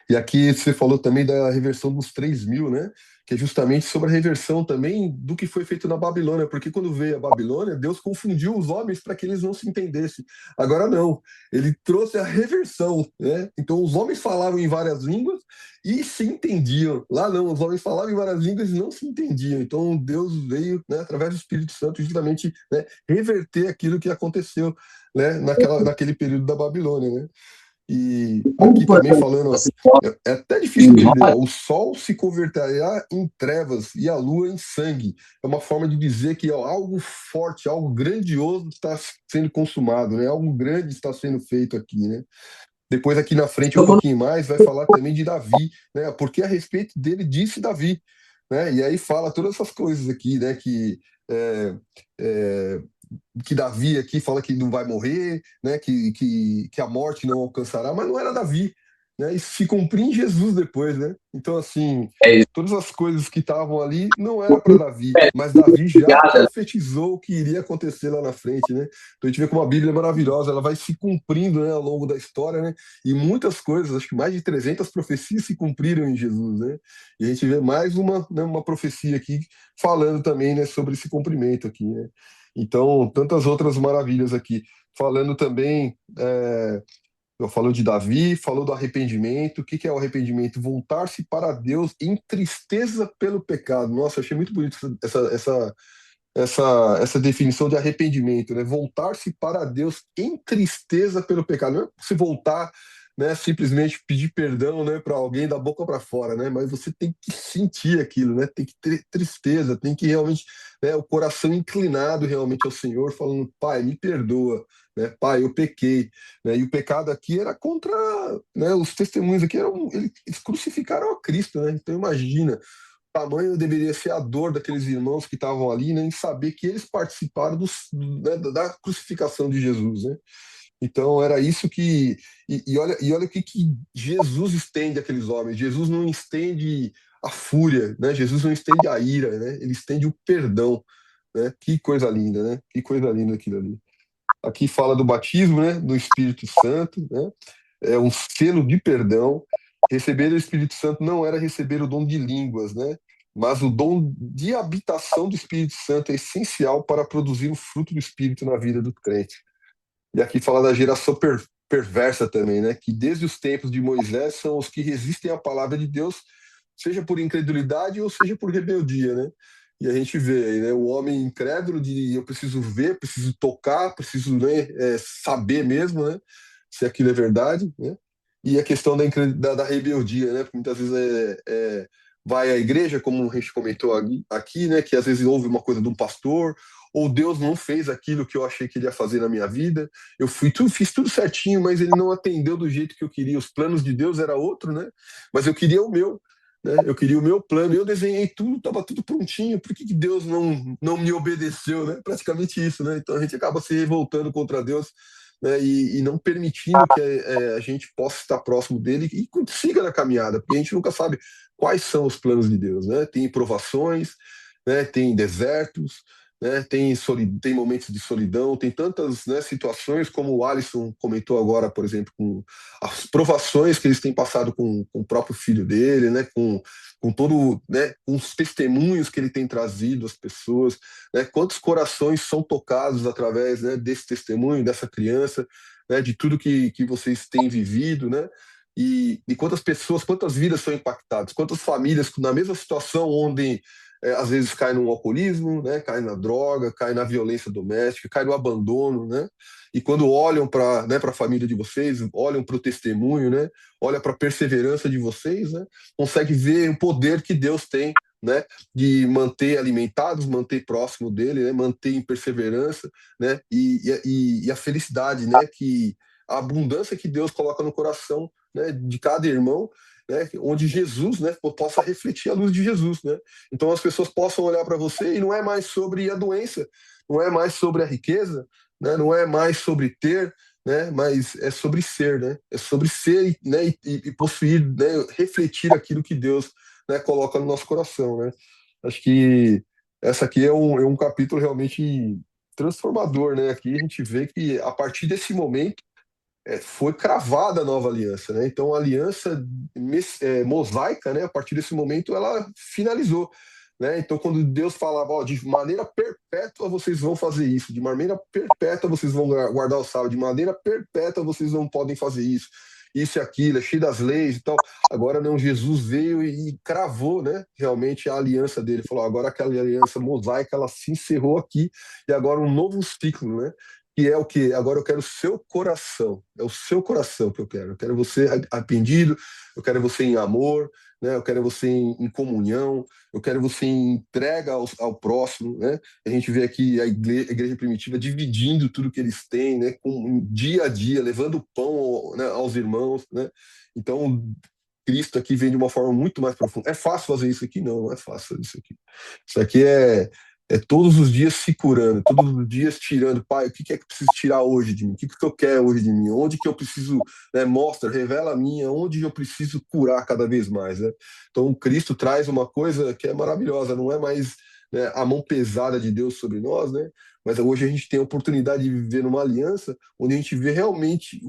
E aqui você falou também da reversão dos 3.000, né? Que é justamente sobre a reversão também do que foi feito na Babilônia, porque quando veio a Babilônia, Deus confundiu os homens para que eles não se entendessem. Agora não, ele trouxe a reversão, né? Então os homens falavam em várias línguas e se entendiam. Lá não, os homens falavam em várias línguas e não se entendiam. Então Deus veio, né, através do Espírito Santo, justamente, né, reverter aquilo que aconteceu, né, naquele período da Babilônia, né? E como aqui também importante falando, ó, você pode é até difícil de em entender, ó, nós, o sol se converterá em trevas e a lua em sangue. É uma forma de dizer que ó, algo forte, algo grandioso está sendo consumado, né? Algo grande está sendo feito aqui, né? Depois aqui na frente, um quando pouquinho mais, vai falar também de Davi, né? Porque a respeito dele disse Davi, né? E aí fala todas essas coisas aqui, né? É, é, que Davi aqui fala que não vai morrer, né? Que a morte não alcançará, mas não era Davi, né? Isso se cumprir em Jesus depois, né? Então, assim, é isso, todas as coisas que estavam ali não era para Davi, mas Davi já pegada, profetizou o que iria acontecer lá na frente, né? Então a gente vê como a Bíblia é maravilhosa, ela vai se cumprindo, né, ao longo da história, né? E muitas coisas, acho que mais de 300 profecias se cumpriram em Jesus, né? E a gente vê mais uma profecia aqui falando também, né, sobre esse cumprimento aqui, né? Então, tantas outras maravilhas aqui. Falando também, eu falou de Davi, falou do arrependimento. O que que é o arrependimento? Voltar-se para Deus em tristeza pelo pecado. Nossa, achei muito bonito essa definição de arrependimento, né? Voltar-se para Deus em tristeza pelo pecado. Não é se voltar, né, simplesmente pedir perdão, né, para alguém da boca para fora, né, mas você tem que sentir aquilo, né, tem que ter tristeza, tem que realmente, né, o coração inclinado realmente ao Senhor, falando, Pai, me perdoa, né, Pai, eu pequei, né, e o pecado aqui era contra, né, os testemunhos aqui eram, eles crucificaram a Cristo, né, então imagina, o tamanho deveria ser a dor daqueles irmãos que estavam ali, né, em saber que eles participaram né, da crucificação de Jesus, né. Então era isso que. E olha o que Jesus estende àqueles homens. Jesus não estende a fúria, né? Jesus não estende a ira, né? Ele estende o perdão, né? Que coisa linda, né? Que coisa linda aquilo ali. Aqui fala do batismo, né? Do Espírito Santo, né? É um selo de perdão. Receber o Espírito Santo não era receber o dom de línguas, né? Mas o dom de habitação do Espírito Santo é essencial para produzir o fruto do Espírito na vida do crente. E aqui fala da geração perversa também, né? Que desde os tempos de Moisés são os que resistem à palavra de Deus, seja por incredulidade ou seja por rebeldia, né? E a gente vê aí, né? O homem incrédulo de eu preciso ver, preciso tocar, preciso, né, saber mesmo, né? Se aquilo é verdade, né? E a questão da rebeldia, né? Porque muitas vezes vai à igreja, como a gente comentou aqui, né? Que às vezes ouve uma coisa de um pastor, ou Deus não fez aquilo que eu achei que ele ia fazer na minha vida. Fiz tudo certinho, mas ele não atendeu do jeito que eu queria. Os planos de Deus era outro, né? Mas eu queria o meu, né? Eu queria o meu plano. Eu desenhei tudo, estava tudo prontinho. Por que Deus não me obedeceu, né? Praticamente isso, né? Então a gente acaba se revoltando contra Deus, né? E não permitindo que a gente possa estar próximo dele e siga na caminhada, porque a gente nunca sabe quais são os planos de Deus, né? Tem provações, né? Tem desertos, né, tem momentos de solidão, tem tantas, né, situações, como o Alisson comentou agora, por exemplo, com as provações que eles têm passado com o próprio filho dele, né, com todo, né, com os testemunhos que ele tem trazido às pessoas, né, quantos corações são tocados através, né, desse testemunho, dessa criança, né, de tudo que vocês têm vivido, né, e quantas pessoas, quantas vidas são impactadas, quantas famílias na mesma situação onde às vezes cai no alcoolismo, né, cai na droga, cai na violência doméstica, cai no abandono, né? E quando olham para, né, para a família de vocês, olham para o testemunho, né, olham para a perseverança de vocês, né, consegue ver o poder que Deus tem, né, de manter alimentados, manter próximo dele, né, manter em perseverança, né, e a felicidade, né, que a abundância que Deus coloca no coração, né, de cada irmão, né, onde Jesus, né, possa refletir a luz de Jesus, né? Então as pessoas possam olhar para você e não é mais sobre a doença, não é mais sobre a riqueza, né? Não é mais sobre ter, né? Mas é sobre ser, né? É sobre ser, né? E possuir, né? Refletir aquilo que Deus, né, coloca no nosso coração, né? Acho que essa aqui é um capítulo realmente transformador, né? Aqui a gente vê que a partir desse momento foi cravada a nova aliança, né? Então a aliança mosaica, né? A partir desse momento ela finalizou, né? Então quando Deus falava, ó, de maneira perpétua vocês vão fazer isso, de maneira perpétua vocês vão guardar o sábado, de maneira perpétua vocês não podem fazer isso, isso e aquilo, é cheio das leis e tal. Agora não, Jesus veio e cravou, né? Realmente a aliança dele, falou, agora aquela aliança mosaica ela se encerrou aqui e agora um novo ciclo, né? Que é o que? Agora eu quero o seu coração. É o seu coração que eu quero. Eu quero você arrependido, eu quero você em amor, né? Eu quero você em comunhão, eu quero você em entrega ao próximo, né? A gente vê aqui a igreja primitiva dividindo tudo que eles têm, né? Com dia a dia, levando pão, né, aos irmãos, né? Então Cristo aqui vem de uma forma muito mais profunda. É fácil fazer isso aqui? Não, não é fácil fazer isso aqui. Isso aqui é todos os dias se curando, todos os dias tirando, pai, o que é que eu preciso tirar hoje de mim? O que eu quero hoje de mim? Onde que eu preciso, né, mostra, revela a mim, onde eu preciso curar cada vez mais, né? Então, Cristo traz uma coisa que é maravilhosa, não é mais, né, a mão pesada de Deus sobre nós, né? Mas hoje a gente tem a oportunidade de viver numa aliança onde a gente vê realmente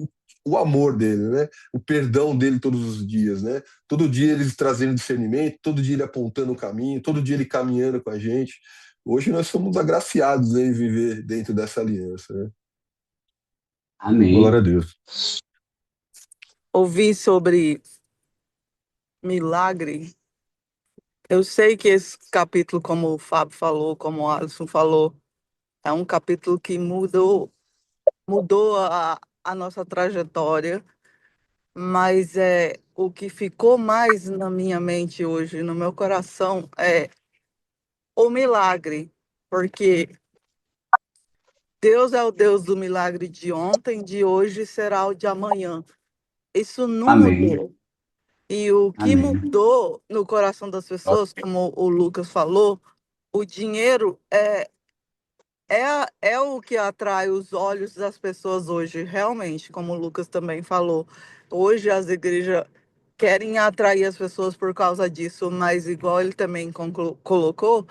o amor dele, né? O perdão dele todos os dias, né? Todo dia ele trazendo discernimento, todo dia ele apontando o caminho, todo dia ele caminhando com a gente. Hoje nós somos agraciados, né, em viver dentro dessa aliança, né? Glória a Amém. Deus. Ouvir sobre milagre. Eu sei que esse capítulo, como o Fábio falou, como o Alisson falou, é um capítulo que mudou a nossa trajetória, mas o que ficou mais na minha mente hoje, no meu coração, é o milagre, porque Deus é o Deus do milagre de ontem, de hoje será o de amanhã. Isso não Amém. mudou. E o que Amém. mudou no coração das pessoas, como o Lucas falou, o dinheiro é o que atrai os olhos das pessoas hoje, realmente, como o Lucas também falou. Hoje as igrejas querem atrair as pessoas por causa disso, mas igual ele também colocou,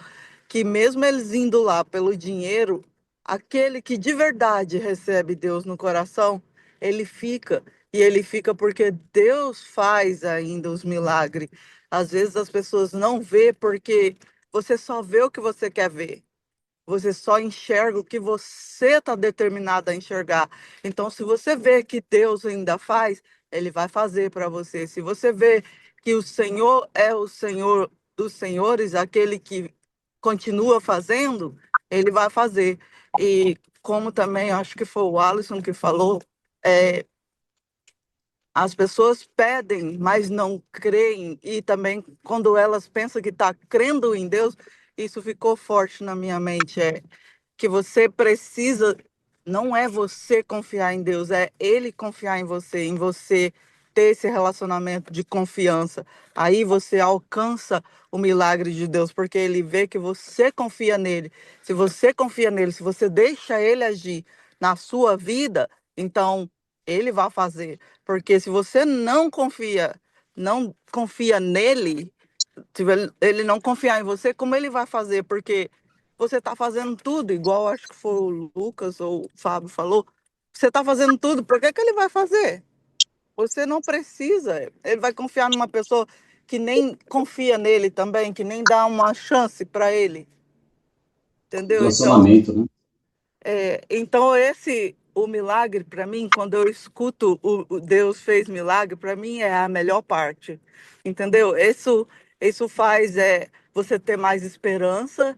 que mesmo eles indo lá pelo dinheiro, aquele que de verdade recebe Deus no coração, ele fica. E ele fica porque Deus faz ainda os milagres. Às vezes as pessoas não vê porque você só vê o que você quer ver. Você só enxerga o que você está determinado a enxergar. Então, se você vê que Deus ainda faz, Ele vai fazer para você. Se você vê que o Senhor é o Senhor dos senhores, aquele que continua fazendo, Ele vai fazer. E como também acho que foi o Alisson que falou, é, as pessoas pedem, mas não creem. E também quando elas pensam que está crendo em Deus, isso ficou forte na minha mente. Que você precisa, não é você confiar em Deus, é Ele confiar em você ter esse relacionamento de confiança. Aí você alcança o milagre de Deus, porque Ele vê que você confia nele. Se você confia nele, se você deixa Ele agir na sua vida, então Ele vai fazer. Porque se você não confia nele, se ele não confiar em você, como ele vai fazer? Porque você está fazendo tudo, igual acho que foi o Lucas ou o Fábio falou. Você está fazendo tudo, por que que ele vai fazer? Você não precisa. Ele vai confiar numa pessoa que nem confia nele também, que nem dá uma chance para ele. Entendeu? Relacionamento, né? Então o milagre, para mim, quando eu escuto o Deus fez milagre, para mim é a melhor parte. Entendeu? Isso faz você ter mais esperança.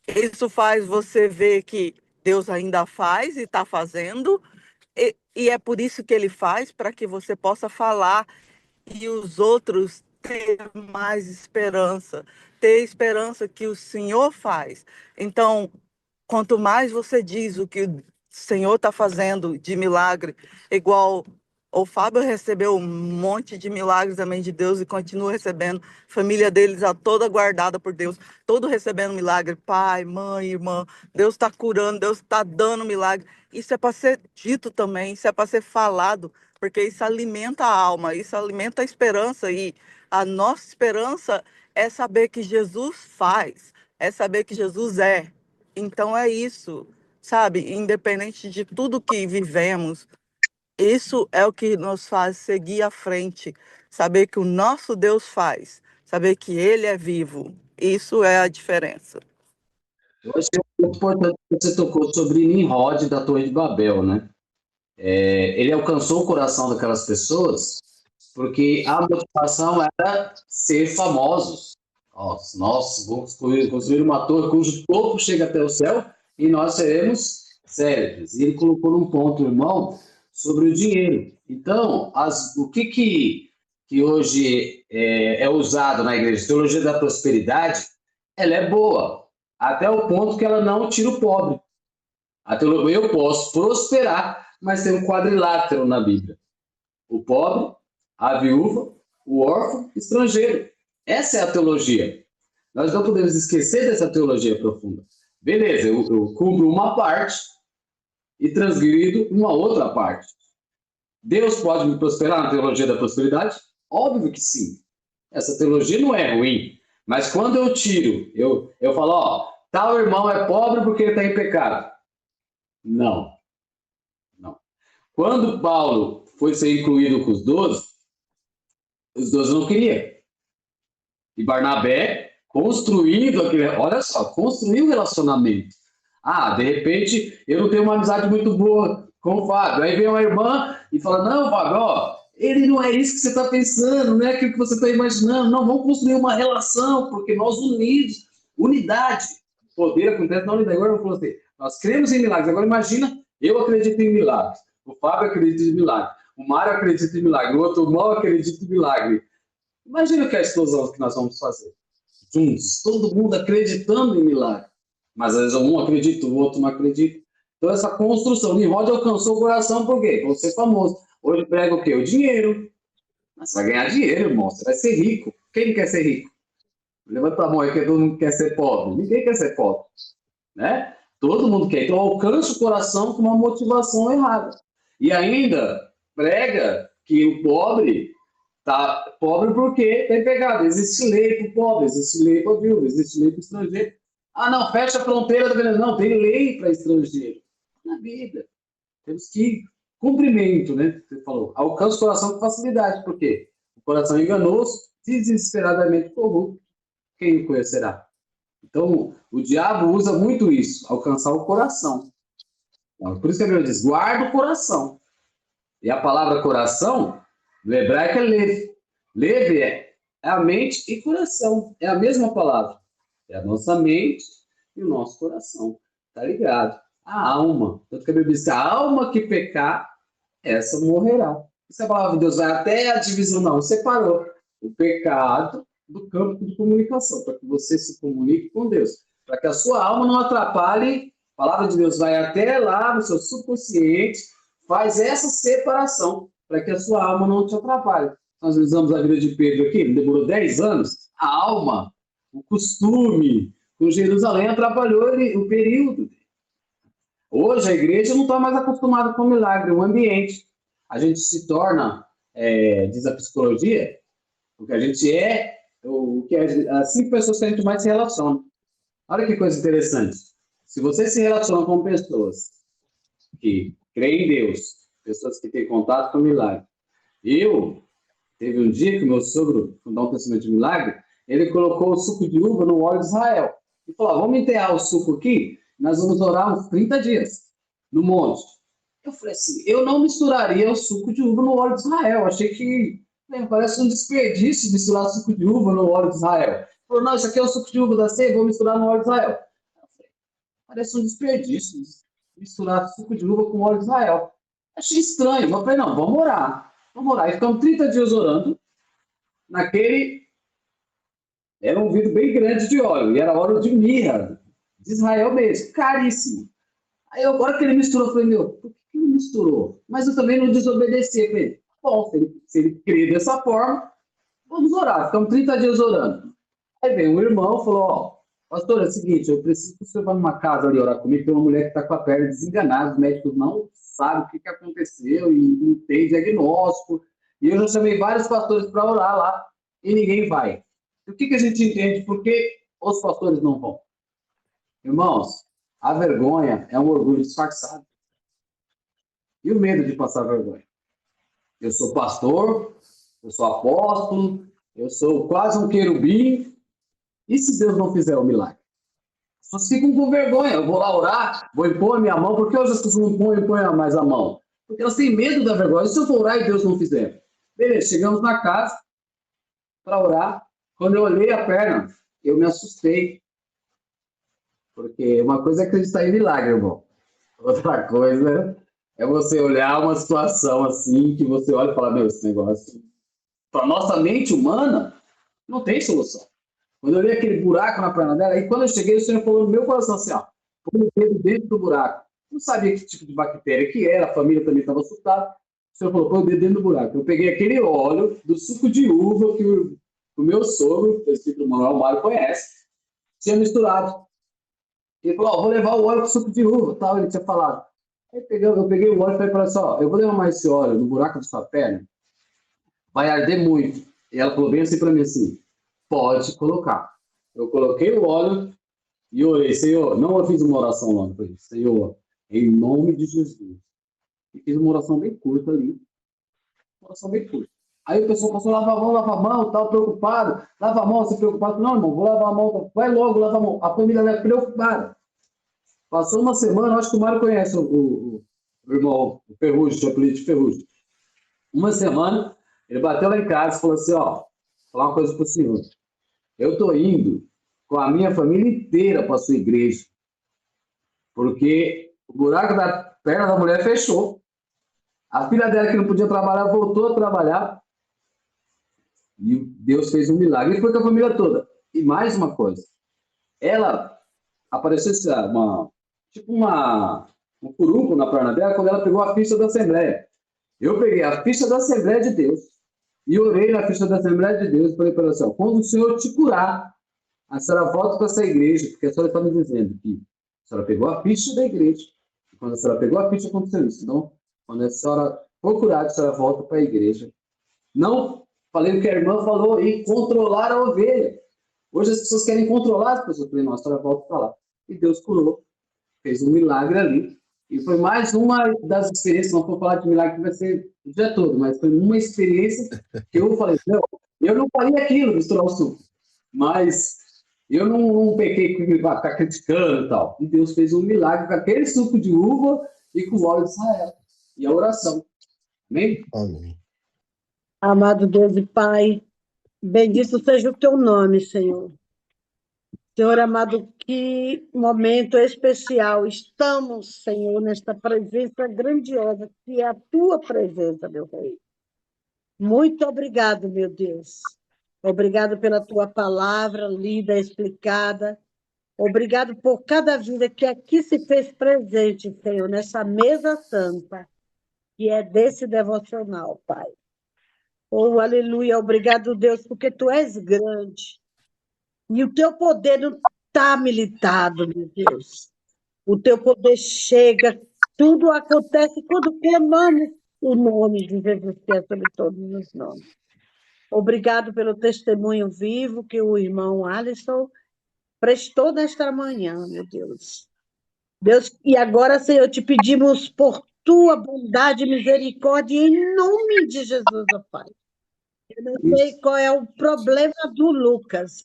Isso faz você ver que Deus ainda faz e está fazendo, e é por isso que ele faz, para que você possa falar e os outros ter mais esperança, ter esperança que o Senhor faz. Então, quanto mais você diz o que o Senhor está fazendo de milagre, igual o Fábio recebeu um monte de milagres também de Deus e continua recebendo, família deles está toda guardada por Deus, todo recebendo milagre, pai, mãe, irmã, Deus está curando, Deus está dando milagre. Isso é para ser dito também, isso é para ser falado, porque isso alimenta a alma, isso alimenta a esperança, e a nossa esperança é saber que Jesus faz, é saber que Jesus é. Então é isso, sabe? Independente de tudo que vivemos, isso é o que nos faz seguir à frente, saber que o nosso Deus faz, saber que Ele é vivo. Isso é a diferença. Eu achei muito importante que você tocou sobre Nimrod da Torre de Babel, né? Ele alcançou o coração daquelas pessoas porque a motivação era ser famosos. Nós vamos construir uma torre cujo topo chega até o céu e nós seremos célebres. E ele colocou num ponto, irmão, sobre o dinheiro. Então, o que hoje é usado na igreja? A teologia da prosperidade, ela é boa, até o ponto que ela não tira o pobre. Eu posso prosperar, mas tem um quadrilátero na Bíblia. O pobre, a viúva, o órfão, o estrangeiro. Essa é a teologia. Nós não podemos esquecer dessa teologia profunda. Beleza, eu cumpro uma parte e transgrido uma outra parte. Deus pode me prosperar na teologia da prosperidade? Óbvio que sim. Essa teologia não é ruim. Mas quando eu tiro, eu falo, tal irmão é pobre porque ele está em pecado. Não. Quando Paulo foi ser incluído com os 12 não queriam. E Barnabé, construindo aquele, olha só, construiu um relacionamento. De repente, eu não tenho uma amizade muito boa com o Fábio. Aí vem uma irmã e fala, não, Fábio, ele não é isso que você está pensando, não é aquilo que você está imaginando. Não, vamos construir uma relação, porque nós unidos, unidade, poder acontece na unidade. Agora eu vou falar assim, nós cremos em milagres. Agora imagina, eu acredito em milagres. O Fábio acredita em milagres. O Mário acredita em milagre, o outro mal acredita em milagre. Imagina que é a explosão que nós vamos fazer. Juntos, todo mundo acreditando em milagre. Mas às vezes um acredita, o outro não acredita. Então essa construção, Nimrod alcançou o coração por quê? Por ser famoso. Hoje prega o quê? O dinheiro. Mas você vai ganhar dinheiro, irmão. Você vai ser rico. Quem não quer ser rico? Levanta a mão aí que todo mundo quer ser pobre. Ninguém quer ser pobre. Né? Todo mundo quer. Então alcança o coração com uma motivação errada. E ainda prega que o pobre está pobre porque tem pegado. Existe lei para o pobre, existe lei para o viúvo, existe lei para o estrangeiro. Ah, não, fecha a fronteira da Venezuela. Não, tem lei para estrangeiro. Na vida. Temos que cumprimento, né? Você falou. Alcança o coração com facilidade. Por quê? O coração enganoso, desesperadamente corrupto. Quem o conhecerá? Então, o diabo usa muito isso, alcançar o coração. Então, por isso que a Bíblia diz, guarda o coração. E a palavra coração, no hebraico é lev. Lev é a mente e coração. É a mesma palavra. É a nossa mente e o nosso coração. Tá ligado? A alma. Tanto que a Bíblia diz que a alma que pecar, essa morrerá. Isso é a palavra de Deus. Vai até a divisão, não. Separou o pecado do campo de comunicação, para que você se comunique com Deus. Para que a sua alma não atrapalhe. A palavra de Deus vai até lá no seu subconsciente, faz essa separação, para que a sua alma não te atrapalhe. Nós usamos a vida de Pedro aqui, demorou 10 anos. A alma, o costume com Jerusalém atrapalhou o período. Hoje a igreja não está mais acostumada com o milagre, o ambiente. A gente se torna, diz a psicologia, porque a gente é o que as 5 pessoas que a gente mais se relaciona. Olha que coisa interessante. Se você se relaciona com pessoas que creem em Deus, pessoas que têm contato com o milagre. Teve um dia que o meu sogro, quando dá um testemunho de milagre, ele colocou o suco de uva no óleo de Israel. E falou, vamos enterrar o suco aqui, nós vamos orar uns 30 dias no monte. Eu falei assim, eu não misturaria o suco de uva no óleo de Israel. Achei que parece um desperdício misturar suco de uva no óleo de Israel. Ele falou, não, isso aqui é o suco de uva da ceia, vou misturar no óleo de Israel. Eu falei, parece um desperdício misturar suco de uva com óleo de Israel. Achei estranho. Eu falei, não, vamos orar. Vamos orar. E ficamos 30 dias orando naquele... Era um vidro bem grande de óleo. E era óleo de mirra, de Israel mesmo. Caríssimo. Aí agora que ele misturou, eu falei, meu, por que ele misturou? Mas eu também não desobedeci. Eu falei, bom, se ele crer dessa forma, vamos orar. Ficamos 30 dias orando. Aí vem um irmão e falou, ó, pastor, é o seguinte, eu preciso que você vá numa casa ali orar comigo, tem uma mulher que está com a perna desenganada, os médicos não sabem o que aconteceu e não tem diagnóstico. E eu já chamei vários pastores para orar lá e ninguém vai. O que a gente entende? Por que os pastores não vão? Irmãos, a vergonha é um orgulho disfarçado. E o medo de passar vergonha? Eu sou pastor, eu sou apóstolo, eu sou quase um querubim. E se Deus não fizer o milagre? As pessoas ficam com vergonha. Eu vou lá orar, vou impor a minha mão. Por que hoje as pessoas não põem mais a mão? Porque elas têm medo da vergonha. E se eu for orar e Deus não fizer? Beleza, chegamos na casa para orar. Quando eu olhei a perna, eu me assustei. Porque uma coisa é acreditar em milagre, irmão. Outra coisa é você olhar uma situação assim, que você olha e fala, meu, esse negócio, para nossa mente humana, não tem solução. Quando eu olhei aquele buraco na perna dela, e quando eu cheguei, o Senhor falou no meu coração assim, ó, põe o dedo dentro do buraco. Eu não sabia que tipo de bactéria que era, a família também estava assustada. O Senhor falou, põe o dedo dentro do buraco. Eu peguei aquele óleo do suco de uva que o meu sogro, esse tipo, o Manuel Mário conhece, tinha misturado. Ele falou, ó, vou levar o óleo com suco de uva, tal, ele tinha falado. Aí eu peguei o óleo e falei para ela assim, ó, eu vou levar mais esse óleo no buraco da sua perna, vai arder muito. E ela falou bem assim para mim assim, pode colocar. Eu coloquei o óleo e orei, Senhor, não eu fiz uma oração longa, falei, Senhor, em nome de Jesus. E fiz uma oração bem curta ali. Uma oração bem curta. Aí o pessoal passou, lava a mão, tal, preocupado. Lava a mão, você preocupado. Não, irmão, vou lavar a mão. Vai logo, lava a mão. A família é preocupada. Passou uma semana, acho que o Mário conhece o irmão, o Ferrugem, o apelido de Ferrugem. Uma semana, ele bateu lá em casa e falou assim, ó, vou falar uma coisa para o senhor. Eu estou indo com a minha família inteira para a sua igreja. Porque o buraco da perna da mulher fechou. A filha dela, que não podia trabalhar, voltou a trabalhar. E Deus fez um milagre. E foi com a família toda. E mais uma coisa. Ela apareceu um furúnculo na perna dela quando ela pegou a ficha da Assembleia. Eu peguei a ficha da Assembleia de Deus e orei na ficha da Assembleia de Deus e falei para ela assim, quando o Senhor te curar, a senhora volta para essa igreja, porque a senhora está me dizendo que a senhora pegou a ficha da igreja. E quando a senhora pegou a ficha, aconteceu isso. Então, quando a senhora for curada, a senhora volta para a igreja. Não falei o que a irmã falou aí, controlar a ovelha. Hoje as pessoas querem controlar as pessoas. Eu falei, não, a senhora volta para lá. E Deus curou. Fez um milagre ali. E foi mais uma das experiências, não vou falar de milagre que vai ser o dia todo, mas foi uma experiência que eu falei, não, eu não faria aquilo, misturar o suco. Mas eu não pequei com ficar criticando e tal. E Deus fez um milagre com aquele suco de uva e com o óleo de Israel. E a oração. Amém? Amém. Amado Deus e Pai, bendito seja o teu nome, Senhor. Senhor amado, que momento especial estamos, Senhor, nesta presença grandiosa, que é a tua presença, meu Rei. Muito obrigado, meu Deus. Obrigado pela tua palavra lida, explicada. Obrigado por cada vida que aqui se fez presente, Senhor, nessa mesa santa, que é desse devocional, Pai. Oh, aleluia. Obrigado, Deus, porque tu és grande. E o teu poder não está militado, meu Deus. O teu poder chega, tudo acontece quando clamamos o nome de Jesus, que é sobre todos os nomes. Obrigado pelo testemunho vivo que o irmão Alisson prestou nesta manhã, meu Deus. Deus, e agora, Senhor, te pedimos por tua bondade e misericórdia, em nome de Jesus, ó Pai. Eu não sei qual é o problema do Lucas,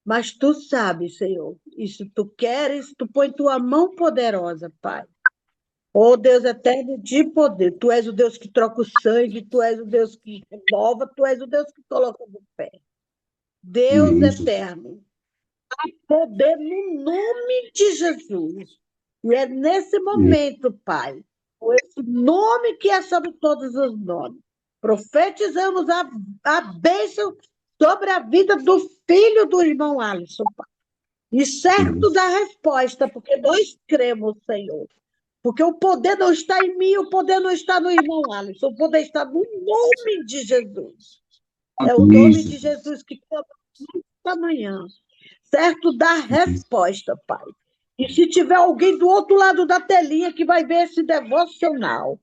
mas tu sabes, Senhor. Isso tu queres, tu põe tua mão poderosa, Pai. Oh, Deus eterno de poder, tu és o Deus que troca o sangue, tu és o Deus que renova, tu és o Deus que coloca no pé. Deus eterno, há poder no nome de Jesus. E é nesse momento, Pai, com esse nome que é sobre todos os nomes, profetizamos a bênção sobre a vida do filho do irmão Alisson, Pai. E certo da resposta, porque nós cremos, Senhor. Porque o poder não está em mim, o poder não está no irmão Alisson, o poder está no nome de Jesus. É o nome de Jesus que clama nesta manhã. Certo da resposta, Pai. E se tiver alguém do outro lado da telinha que vai ver esse devocional,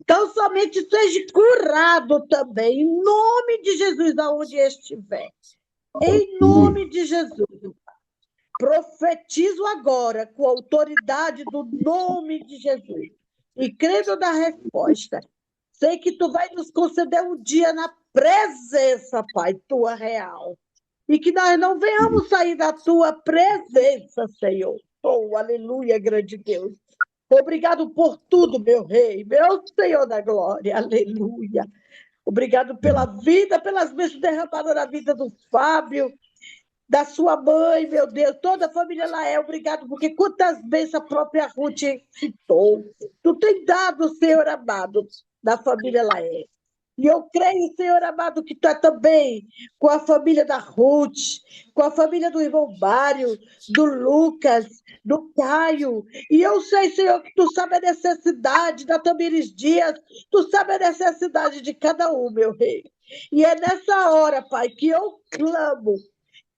então somente seja curado também, em nome de Jesus, aonde estiver. Em nome de Jesus. Profetizo agora, com a autoridade do nome de Jesus, e crendo na resposta, sei que tu vai nos conceder um dia na presença, Pai, tua real, e que nós não venhamos sair da tua presença, Senhor. Oh, aleluia, grande Deus. Obrigado por tudo, meu Rei, meu Senhor da glória, aleluia. Obrigado pela vida, pelas bênçãos derramadas na vida do Fábio, da sua mãe, meu Deus, toda a família Laé, obrigado, porque quantas bênçãos a própria Ruth citou. Tu tem dado, Senhor amado, da família Laé. E eu creio, Senhor amado, que tu é também com a família da Ruth, com a família do irmão Mário, do Lucas, do Caio. E eu sei, Senhor, que tu sabe a necessidade da Tamires Dias, tu sabe a necessidade de cada um, meu rei. E é nessa hora, Pai, que eu clamo,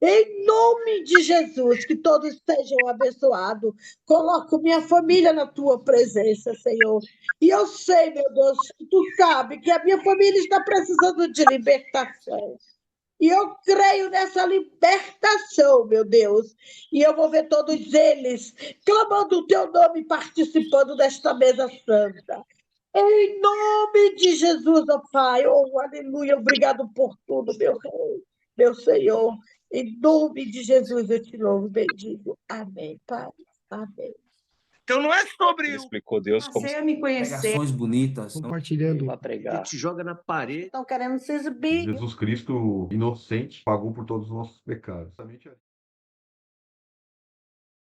em nome de Jesus, que todos sejam abençoados. Coloco minha família na tua presença, Senhor. E eu sei, meu Deus, que tu sabe que a minha família está precisando de libertação. E eu creio nessa libertação, meu Deus. E eu vou ver todos eles clamando o teu nome, participando desta mesa santa. Em nome de Jesus, ó Pai. Oh, aleluia. Obrigado por tudo, meu Rei, meu Senhor. Em nome de Jesus eu te louvo, bendigo. Amém, Pai. Amém. Então não é sobre Ele explicou Deus como Passei a me conhecer. Pregações bonitas. Compartilhando. Para que pregar. te joga na parede. Estão querendo se exibir. Jesus Cristo inocente pagou por todos os nossos pecados.